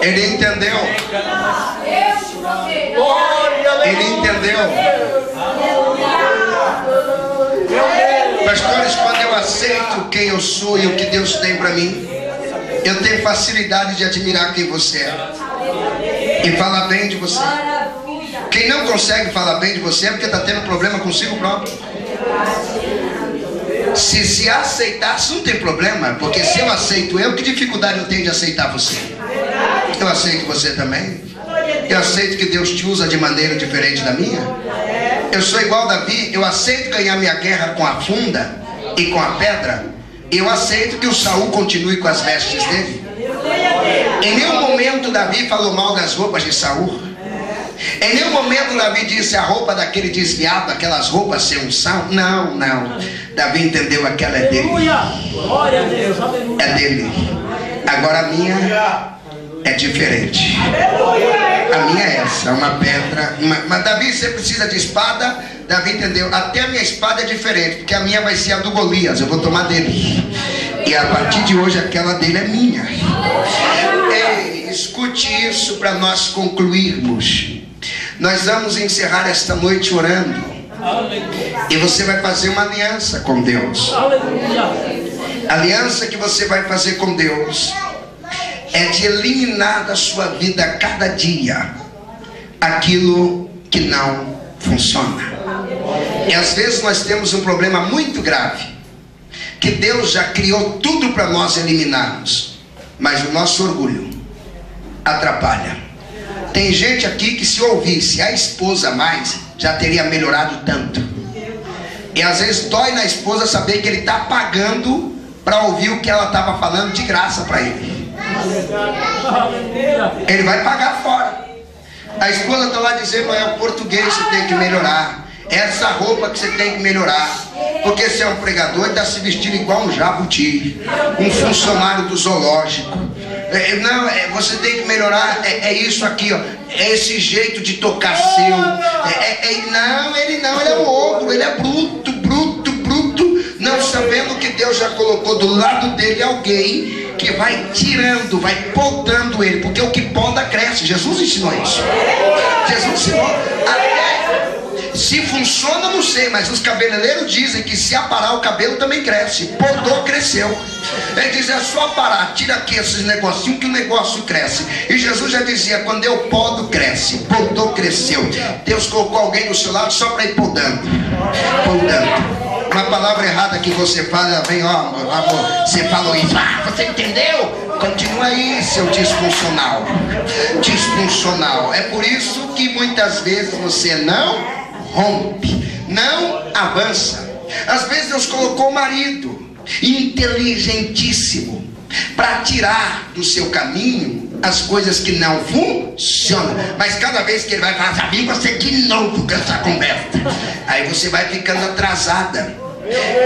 Ele entendeu. Ele entendeu. Pastores, quando eu aceito quem eu sou e o que Deus tem para mim, eu tenho facilidade de admirar quem você é e falar bem de você. Quem não consegue falar bem de você é porque está tendo problema consigo próprio. Se aceitasse, não tem problema, porque se eu aceito eu, que dificuldade eu tenho de aceitar você? Eu aceito você também. Eu aceito que Deus te usa de maneira diferente da minha. Eu sou igual Davi, eu aceito ganhar minha guerra com a funda e com a pedra. Eu aceito que o Saul continue com as vestes dele. Em nenhum momento Davi falou mal das roupas de Saul. Em nenhum momento Davi disse a roupa daquele desviado, aquelas roupas sem unção. Não, não. Davi entendeu, aquela é dele. É dele. Agora a minha é diferente. A minha é essa, uma pedra. Mas Davi, você precisa de espada. Davi entendeu, até a minha espada é diferente, porque a minha vai ser a do Golias, eu vou tomar dele. E a partir de hoje aquela dele é minha. Ei, escute isso para nós concluirmos. Nós vamos encerrar esta noite orando. E você vai fazer uma aliança com Deus. A aliança que você vai fazer com Deus é de eliminar da sua vida a cada dia aquilo que não funciona. E às vezes nós temos um problema muito grave, que Deus já criou tudo para nós eliminarmos, mas o nosso orgulho atrapalha. Tem gente aqui que, se ouvisse a esposa mais, já teria melhorado tanto. E às vezes dói na esposa saber que ele está pagando para ouvir o que ela estava falando de graça para ele. Ele vai pagar fora. A esposa está lá dizendo, é o português que você tem que melhorar, é essa roupa que você tem que melhorar, porque você é um pregador e está se vestindo igual um jabuti, um funcionário do zoológico. Não, você tem que melhorar, é isso aqui, ó, é esse jeito de tocar seu. Não, ele é o outro, ele é bruto, não sabendo que Deus já colocou do lado dele alguém que vai tirando, vai podando ele, porque o que poda cresce. Jesus ensinou isso. Jesus ensinou. Até se funciona, não sei, mas os cabeleireiros dizem que se aparar o cabelo também cresce. Podou, cresceu. Ele diz, é só parar, tira aqui esses negocinhos que o negócio cresce. E Jesus já dizia, quando eu podo, cresce. Podou, cresceu. Deus colocou alguém do seu lado só para ir podando. Podando. Uma palavra errada que você fala, vem, ó, amor, você falou isso, você entendeu? Continua aí, seu disfuncional. Disfuncional. É por isso que muitas vezes você não rompe, não avança. Às vezes Deus colocou o marido inteligentíssimo para tirar do seu caminho as coisas que não funcionam. Mas cada vez que ele vai falar, sabia você de novo com essa conversa, aí você vai ficando atrasada.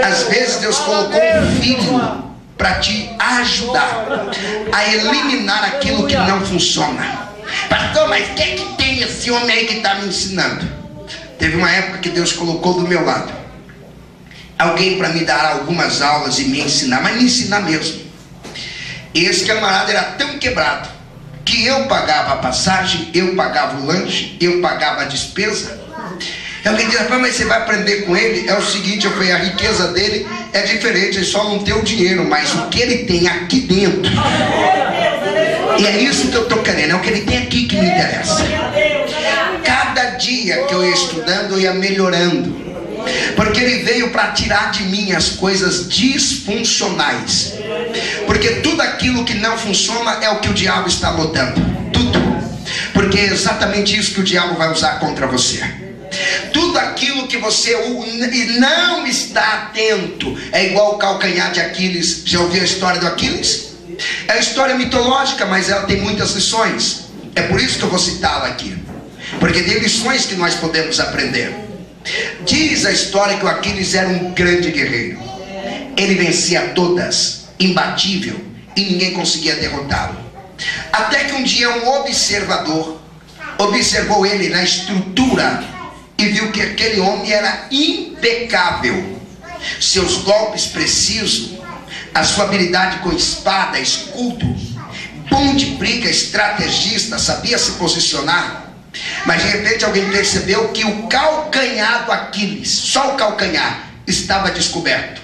Às vezes Deus colocou um filho para te ajudar a eliminar aquilo que não funciona. Pastor, mas o que tem esse homem aí que está me ensinando? Teve uma época que Deus colocou do meu lado alguém para me dar algumas aulas e me ensinar, mas me ensinar mesmo. E esse camarada era tão quebrado que eu pagava a passagem, eu pagava o lanche, eu pagava a despesa. Alguém diz, mas você vai aprender com ele? É o seguinte, eu falei, a riqueza dele é diferente, ele só não tem o dinheiro, mas o que ele tem aqui dentro, e é isso que eu estou querendo, é o que ele tem aqui que me interessa. Cada dia que eu ia estudando, eu ia melhorando, porque ele veio para tirar de mim as coisas disfuncionais, porque tudo aquilo que não funciona é o que o diabo está botando, tudo, porque é exatamente isso que o diabo vai usar contra você. Tudo aquilo que você não está atento é igual o calcanhar de Aquiles. Já ouviu a história do Aquiles? É uma história mitológica, mas ela tem muitas lições. É por isso que eu vou citá-la aqui, porque tem lições que nós podemos aprender. Diz a história que o Aquiles era um grande guerreiro. Ele vencia todas, imbatível, e ninguém conseguia derrotá-lo. Até que um dia um observador observou ele na estrutura e viu que aquele homem era impecável. Seus golpes precisos, a sua habilidade com espada, escudo, bom de briga, estrategista, sabia se posicionar. Mas de repente alguém percebeu que o calcanhar do Aquiles, só o calcanhar, estava descoberto.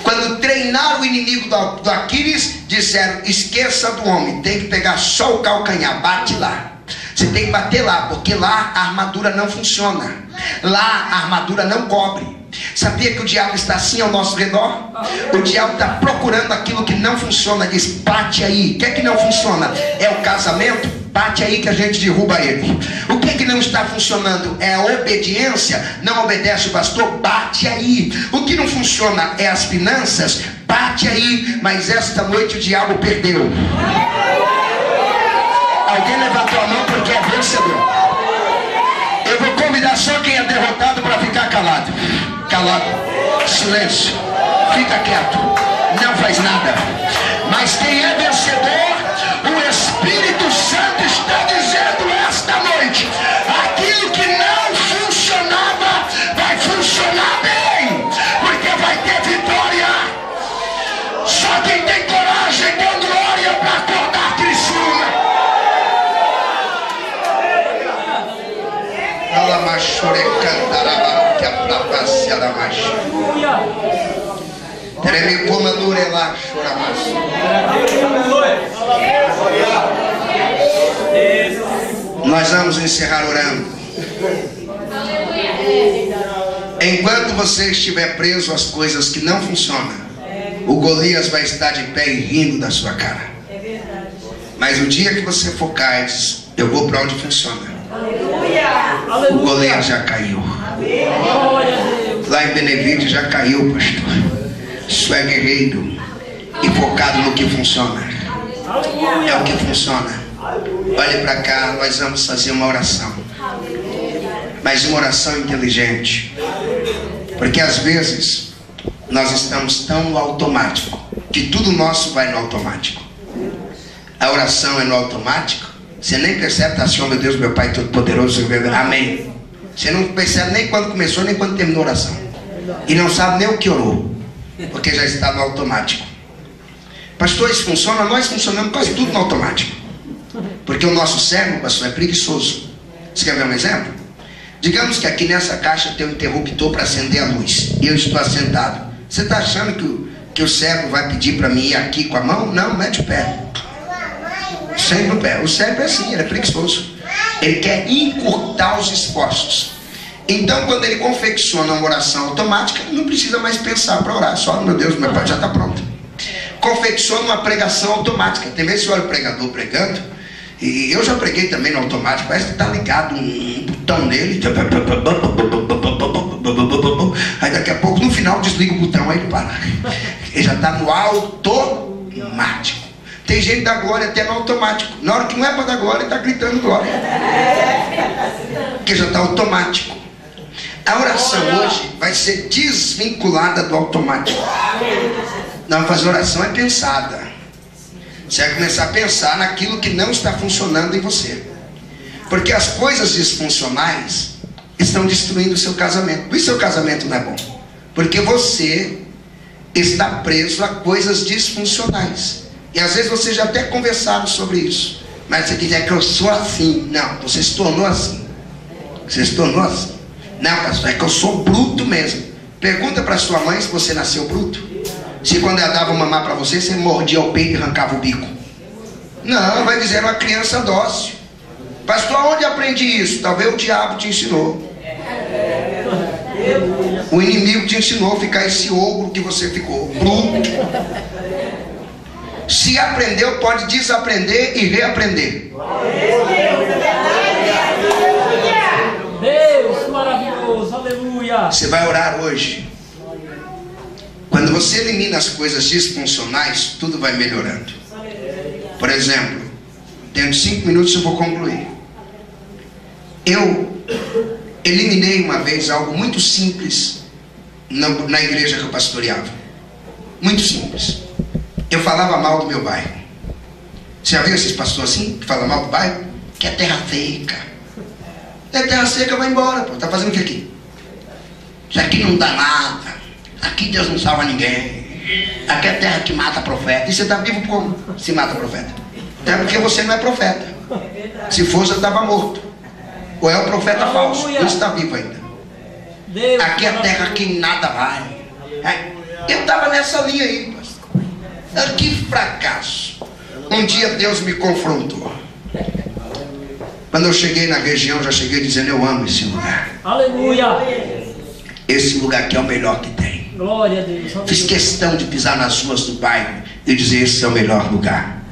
Quando treinaram o inimigo do Aquiles, disseram: esqueça do homem, tem que pegar só o calcanhar, bate lá. Você tem que bater lá, porque lá a armadura não funciona, lá a armadura não cobre. Sabia que o diabo está assim ao nosso redor? O diabo está procurando aquilo que não funciona. Diz: bate aí. O que é que não funciona? É o casamento? Bate aí que a gente derruba ele. O que é que não está funcionando? É a obediência? Não obedece o pastor? Bate aí. O que não funciona é as finanças? Bate aí. Mas esta noite o diabo perdeu. Alguém levantou a mão porque é vencedor. Eu vou convidar só quem é derrotado para ficar calado. Calado, silêncio, fica quieto, não faz nada. Mas quem é vencedor, o Espírito Santo está dizendo esta noite: aquilo que não funcionava vai funcionar bem, porque vai ter vitória. Só quem tem coragem deu glória para acordar Criciúma. Nós vamos encerrar orando. Enquanto você estiver preso às coisas que não funcionam, o Golias vai estar de pé e rindo da sua cara. Mas o dia que você focar e diz: eu vou para onde funciona, o Golias já caiu. Lá em Benevides já caiu, pastor. Isso é guerreiro e focado no que funciona. É o que funciona. Olhe para cá, nós vamos fazer uma oração, mas uma oração inteligente, porque às vezes nós estamos tão no automático que tudo nosso vai no automático. A oração é no automático, você nem percebe, tá assim: oh meu Deus, meu Pai Todo-Poderoso, amém. Você não percebe nem quando começou, nem quando terminou a oração, e não sabe nem o que orou, porque já está no automático. Pastor, isso funciona? Nós funcionamos quase tudo no automático, porque o nosso cérebro, pastor, é preguiçoso. Você quer ver um exemplo? Digamos que aqui nessa caixa tem um interruptor para acender a luz, e eu estou assentado. Você está achando que o cérebro vai pedir para mim ir aqui com a mão? Não, mete o pé. Sempre o pé. O cérebro é assim, ele é preguiçoso. Ele quer encurtar os esforços. Então, quando ele confecciona uma oração automática, não precisa mais pensar para orar. Só: meu Deus, meu Pai, já está pronto. Confecciona uma pregação automática. Tem vezes que olha o pregador pregando, e eu já preguei também no automático, parece que está ligado um botão nele, aí daqui a pouco no final desliga o botão, aí ele para. Ele já está no automático. Tem gente que dá glória até no automático. Na hora que não é para dar glória, está gritando glória, porque já está automático. A oração hoje vai ser desvinculada do automático. Não, fazer oração é pensada. Você vai começar a pensar naquilo que não está funcionando em você, porque as coisas disfuncionais estão destruindo o seu casamento. E seu casamento não é bom, porque você está preso a coisas disfuncionais. E às vezes você já até conversaram sobre isso, mas você diz: é que eu sou assim. Não, você se tornou assim. Você se tornou assim. Não, pastor, é que eu sou bruto mesmo. Pergunta para sua mãe se você nasceu bruto. Se quando ela dava mamar para você, você mordia o peito e arrancava o bico. Não, vai dizer: uma criança dócil. Pastor, onde aprendi isso? Talvez o diabo te ensinou. O inimigo te ensinou a ficar esse ogro que você ficou, bruto. Se aprendeu, pode desaprender e reaprender. Deus maravilhoso, aleluia. Você vai orar hoje. Quando você elimina as coisas disfuncionais, tudo vai melhorando. Por exemplo, dentro de 5 minutos eu vou concluir. Eu eliminei uma vez algo muito simples na igreja que eu pastoreava. Muito simples. Eu falava mal do meu bairro. Você já viu esses pastores assim, que falam mal do bairro? Que é terra seca, É terra seca, vai embora, pô. Tá fazendo o que aqui? Isso aqui não dá nada. Aqui Deus não salva ninguém. Aqui é terra que mata profeta. E você está vivo como? Se mata profeta. É porque você não é profeta. Se fosse, eu estava morto. Ou é o profeta falso. Não está vivo ainda. Aqui é terra que nada vale. Eu estava nessa linha aí, pastor. Que fracasso. Um dia Deus me confrontou. Quando eu cheguei na região, já cheguei dizendo: eu amo esse lugar. Aleluia. Esse lugar aqui é o melhor que tem. Glória a Deus. Fiz questão de pisar nas ruas do bairro e dizer: esse é o melhor lugar.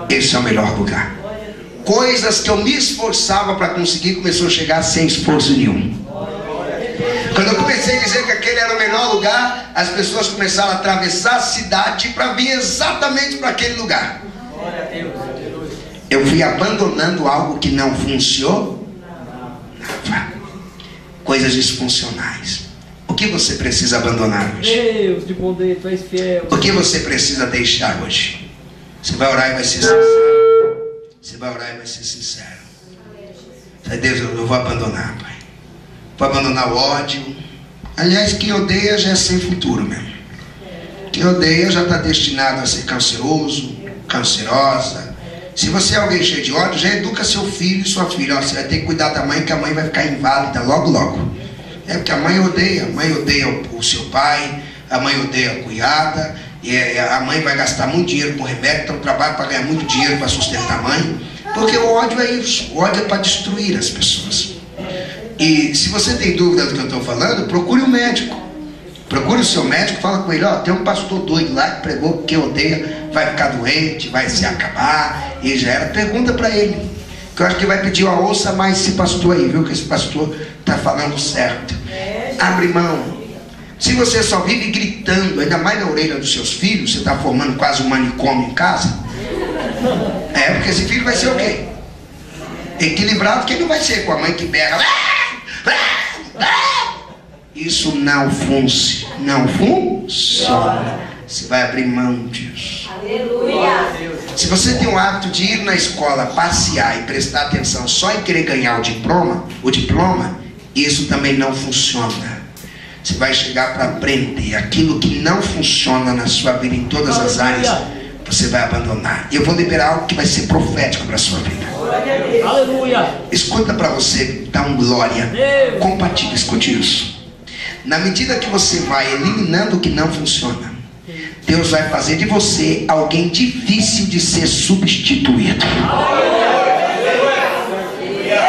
Esse é o melhor lugar. Coisas que eu me esforçava para conseguir começou a chegar sem esforço nenhum. Quando eu comecei a dizer que aquele era o melhor lugar, as pessoas começaram a atravessar a cidade para vir exatamente para aquele lugar. Eu fui abandonando algo que não funcionava. Coisas disfuncionais. O que você precisa abandonar hoje? Deus de poder, tu és fiel. O que você precisa deixar hoje? Você vai orar e vai ser sincero. Você vai orar e vai ser sincero. Sai, Deus, eu vou abandonar, Pai. Vou abandonar o ódio. Aliás, quem odeia já é sem futuro mesmo. Quem odeia já está destinado a ser canceroso, cancerosa. Se você é alguém cheio de ódio, já educa seu filho e sua filha. Ó, você vai ter que cuidar da mãe, que a mãe vai ficar inválida logo, logo. É porque a mãe odeia o seu pai, a mãe odeia a cunhada, e a mãe vai gastar muito dinheiro com remédio, então trabalha para ganhar muito dinheiro para sustentar a mãe, porque o ódio é isso, o ódio é para destruir as pessoas. E se você tem dúvida do que eu estou falando, procure um médico. Procure o seu médico, fala com ele: ó, tem um pastor doido lá que pregou que odeia, vai ficar doente, vai se acabar, e já era. Pergunta para ele, que eu acho que vai pedir: ó, ouça mais esse pastor aí, viu, que esse pastor está falando certo. Abre mão. Se você só vive gritando, ainda mais na orelha dos seus filhos, você está formando quase um manicômio em casa. Porque esse filho vai ser o quê? Equilibrado, que ele não vai ser com a mãe que berra. Isso não funciona. Você vai abrir mão disso. Aleluia. Se você tem o hábito de ir na escola, passear e prestar atenção só em querer ganhar o diploma, isso também não funciona. Você vai chegar para aprender aquilo que não funciona na sua vida em todas as áreas. Você vai abandonar. E eu vou liberar algo que vai ser profético para a sua vida. Aleluia. Escuta para você, dá um glória. Compartilhe, escute isso. Na medida que você vai eliminando o que não funciona, Deus vai fazer de você alguém difícil de ser substituído.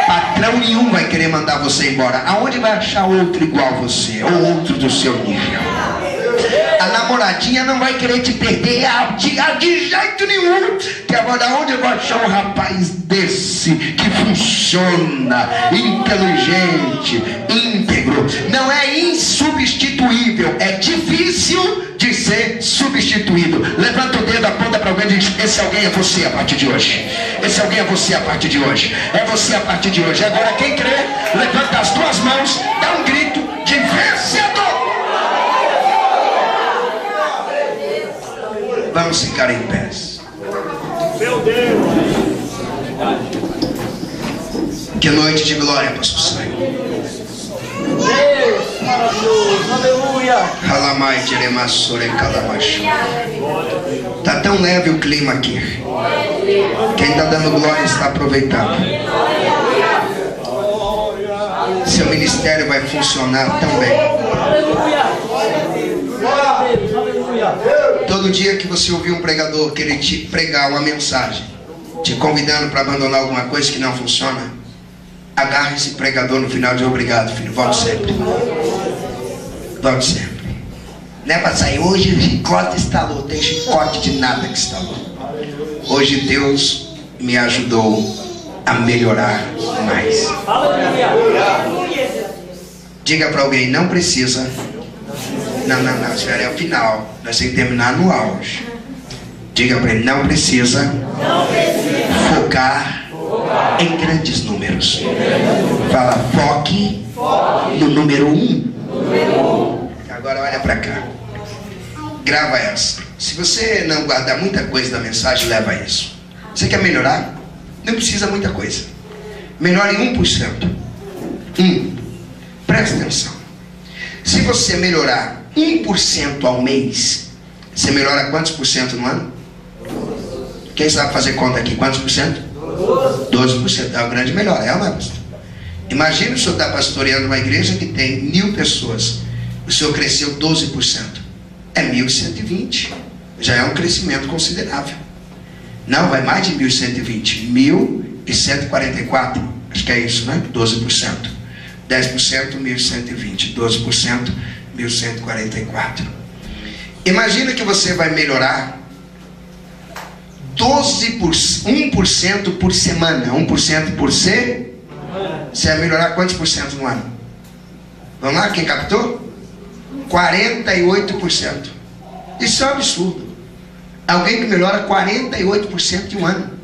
Patrão nenhum vai querer mandar você embora. Aonde vai achar outro igual a você, ou outro do seu nível? A namoradinha não vai querer te perder de jeito nenhum. Que agora onde eu vou achar um rapaz desse que funciona, inteligente, íntegro? Não é insubstituível, é difícil de ser substituído. Levanta o dedo, aponta para alguém e diz: esse alguém é você a partir de hoje. Esse alguém é você a partir de hoje. É você a partir de hoje. Agora quem crê, levanta as duas mãos, dá um grito de vencedor. Vamos ficar em pé. Meu Deus. Que noite de glória, pastor Saio. Deus, maravilhoso. Aleluia. Halamai Jeremassore Kalamash. Está tão leve o clima aqui. Quem está dando glória está aproveitando. Seu ministério vai funcionar tão bem. Aleluia. Glória a Deus. Aleluia. Todo dia que você ouvir um pregador querer te pregar uma mensagem, te convidando para abandonar alguma coisa que não funciona, agarre esse pregador no final de: obrigado, filho, volte sempre. Volte sempre. Não é para sair: hoje o chicote estalou. Tem chicote de nada que estalou. Hoje Deus me ajudou a melhorar mais. Aleluia. Diga para alguém: não precisa. Não, espera, é o final. Nós temos que terminar no auge. Diga para ele: não precisa focar em grandes números. Fala: foque no número 1. Agora olha para cá. Grava essa. Se você não guardar muita coisa da mensagem, leva isso. Você quer melhorar? Não precisa muita coisa. Melhore 1%. Presta atenção. Se você melhorar 1% ao mês, você melhora quantos por cento no ano? Quem sabe fazer conta aqui? Quantos por cento? 12%. É uma grande melhora, é uma pastor. Imagina o senhor está pastoreando uma igreja que tem 1000 pessoas. O senhor cresceu 12%. É 1120. Já é um crescimento considerável. Não, vai mais de 1120. 1144. Acho que é isso, né? 12%. 10%, 1120. 12%, 1144. Imagina que você vai melhorar 1% por semana. 1% por ser. Você vai melhorar quantos por cento no ano? Vamos lá, quem captou? 48%. Isso é um absurdo. Alguém que melhora 48% em um ano.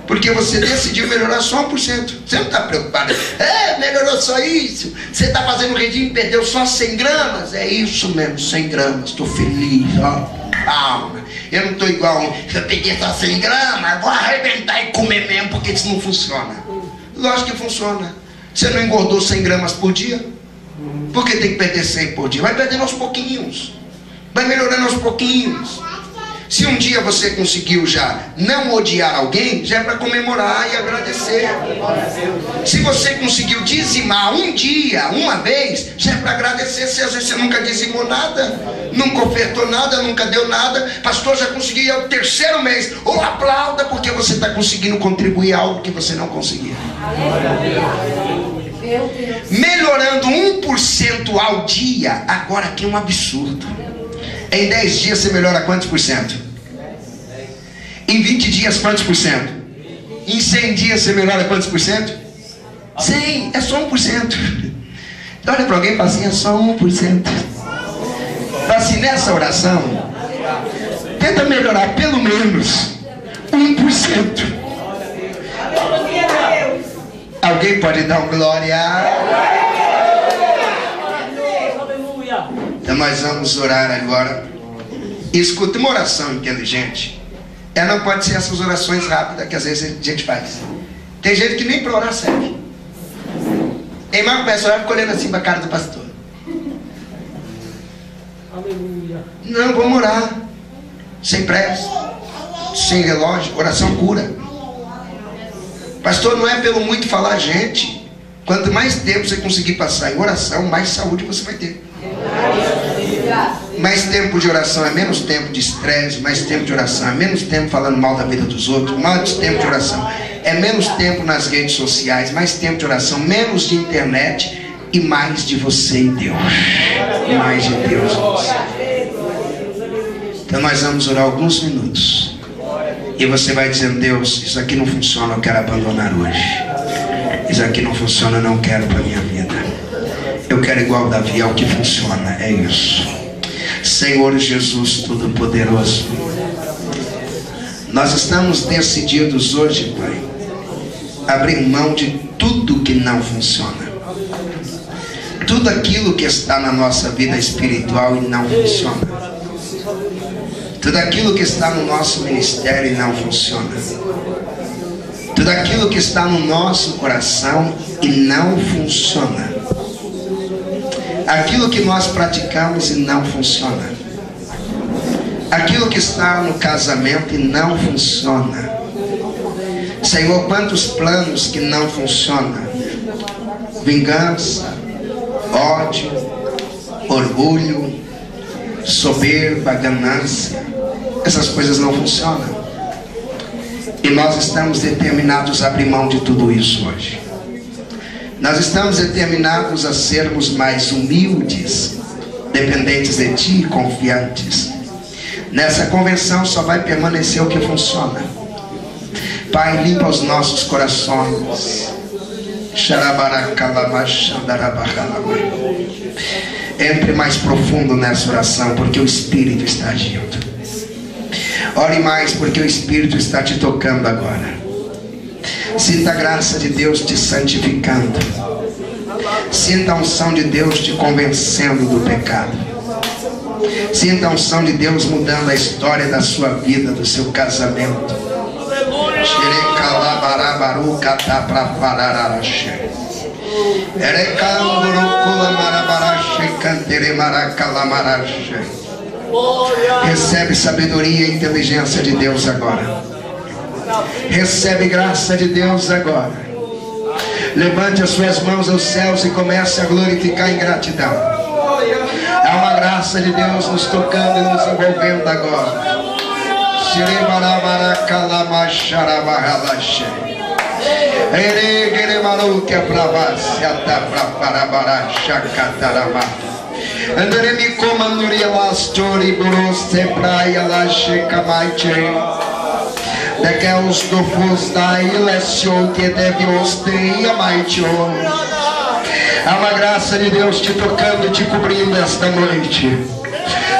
Porque você decidiu melhorar só 1%. Você não está preocupado. Melhorou só isso. Você está fazendo um regime e perdeu só 100 gramas. É isso mesmo, 100 gramas. Estou feliz, ó. Calma. Eu não estou igual. Se eu peguei só 100 gramas, vou arrebentar e comer mesmo, porque isso não funciona. Lógico que funciona. Você não engordou 100 gramas por dia? Por que tem que perder 100 por dia? Vai perdendo aos pouquinhos. Vai melhorando aos pouquinhos. Se um dia você conseguiu já não odiar alguém, já é para comemorar e agradecer. Se você conseguiu dizimar um dia, uma vez, já é para agradecer. Se às vezes você nunca dizimou nada, nunca ofertou nada, nunca deu nada, pastor, já consegui, é o 3º mês. Ou aplauda, porque você está conseguindo contribuir algo que você não conseguia. Melhorando 1% ao dia. Agora aqui é um absurdo. Em 10 dias você melhora quantos por cento? Em 20 dias quantos por cento? Em 100 dias você melhora quantos por cento? 100, é só 1%. Olha para alguém e fala assim, é só 1%. Fala assim, nessa oração, tenta melhorar pelo menos 1%. Alguém pode dar um glória? Então nós vamos orar agora. Escuta, uma oração inteligente. Ela não pode ser essas orações rápidas que às vezes a gente faz. Tem gente que nem para orar serve. A irmã começa a orar, fica olhando assim para a cara do pastor. Aleluia. Não, vamos orar. Sem pressa, sem relógio. Oração cura. Pastor, não é pelo muito falar, gente. Quanto mais tempo você conseguir passar em oração, mais saúde você vai ter. Mais tempo de oração é menos tempo de estresse. Mais tempo de oração é menos tempo falando mal da vida dos outros. Mais tempo de oração é menos tempo nas redes sociais. Mais tempo de oração, menos de internet e mais de você e Deus. Mais de Deus e você. Então nós vamos orar alguns minutos. E você vai dizendo, Deus, isso aqui não funciona, eu quero abandonar hoje. Isso aqui não funciona, eu não quero para a minha vida. Eu quero igual Davi, é o que funciona, é isso. Senhor Jesus Todo-Poderoso, nós estamos decididos hoje, Pai, abrir mão de tudo que não funciona. Tudo aquilo que está na nossa vida espiritual e não funciona. Tudo aquilo que está no nosso ministério e não funciona. Tudo aquilo que está no nosso coração e não funciona. Aquilo que nós praticamos e não funciona. Aquilo que está no casamento e não funciona. Senhor, quantos planos que não funcionam. Vingança, ódio, orgulho, soberba, ganância. Essas coisas não funcionam. E nós estamos determinados a abrir mão de tudo isso hoje. Nós estamos determinados a sermos mais humildes, dependentes de Ti e confiantes. Nessa convenção só vai permanecer o que funciona. Pai, limpa os nossos corações. Entre mais profundo nessa oração, porque o Espírito está agindo. Ore mais, porque o Espírito está te tocando agora. Sinta a graça de Deus te santificando. Sinta a unção de Deus te convencendo do pecado. Sinta a unção de Deus mudando a história da sua vida, do seu casamento. Recebe sabedoria e inteligência de Deus agora. Recebe graça de Deus agora. Levante as suas mãos aos céus e comece a glorificar em gratidão. Há uma graça de Deus nos tocando e nos envolvendo agora. Anderemi comanduria las tori burose praia la shekamaite. Daqueles do fus da ilesio que deve osteia maitio. Há uma graça de Deus te tocando e te cobrindo esta noite.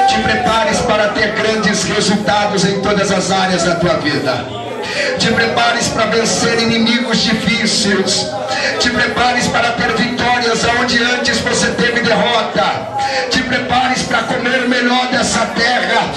Te prepares para ter grandes resultados em todas as áreas da tua vida. Te prepares para vencer inimigos difíceis. Te prepares para ter vitórias onde antes você teve derrota. Te prepares para comer melhor dessa terra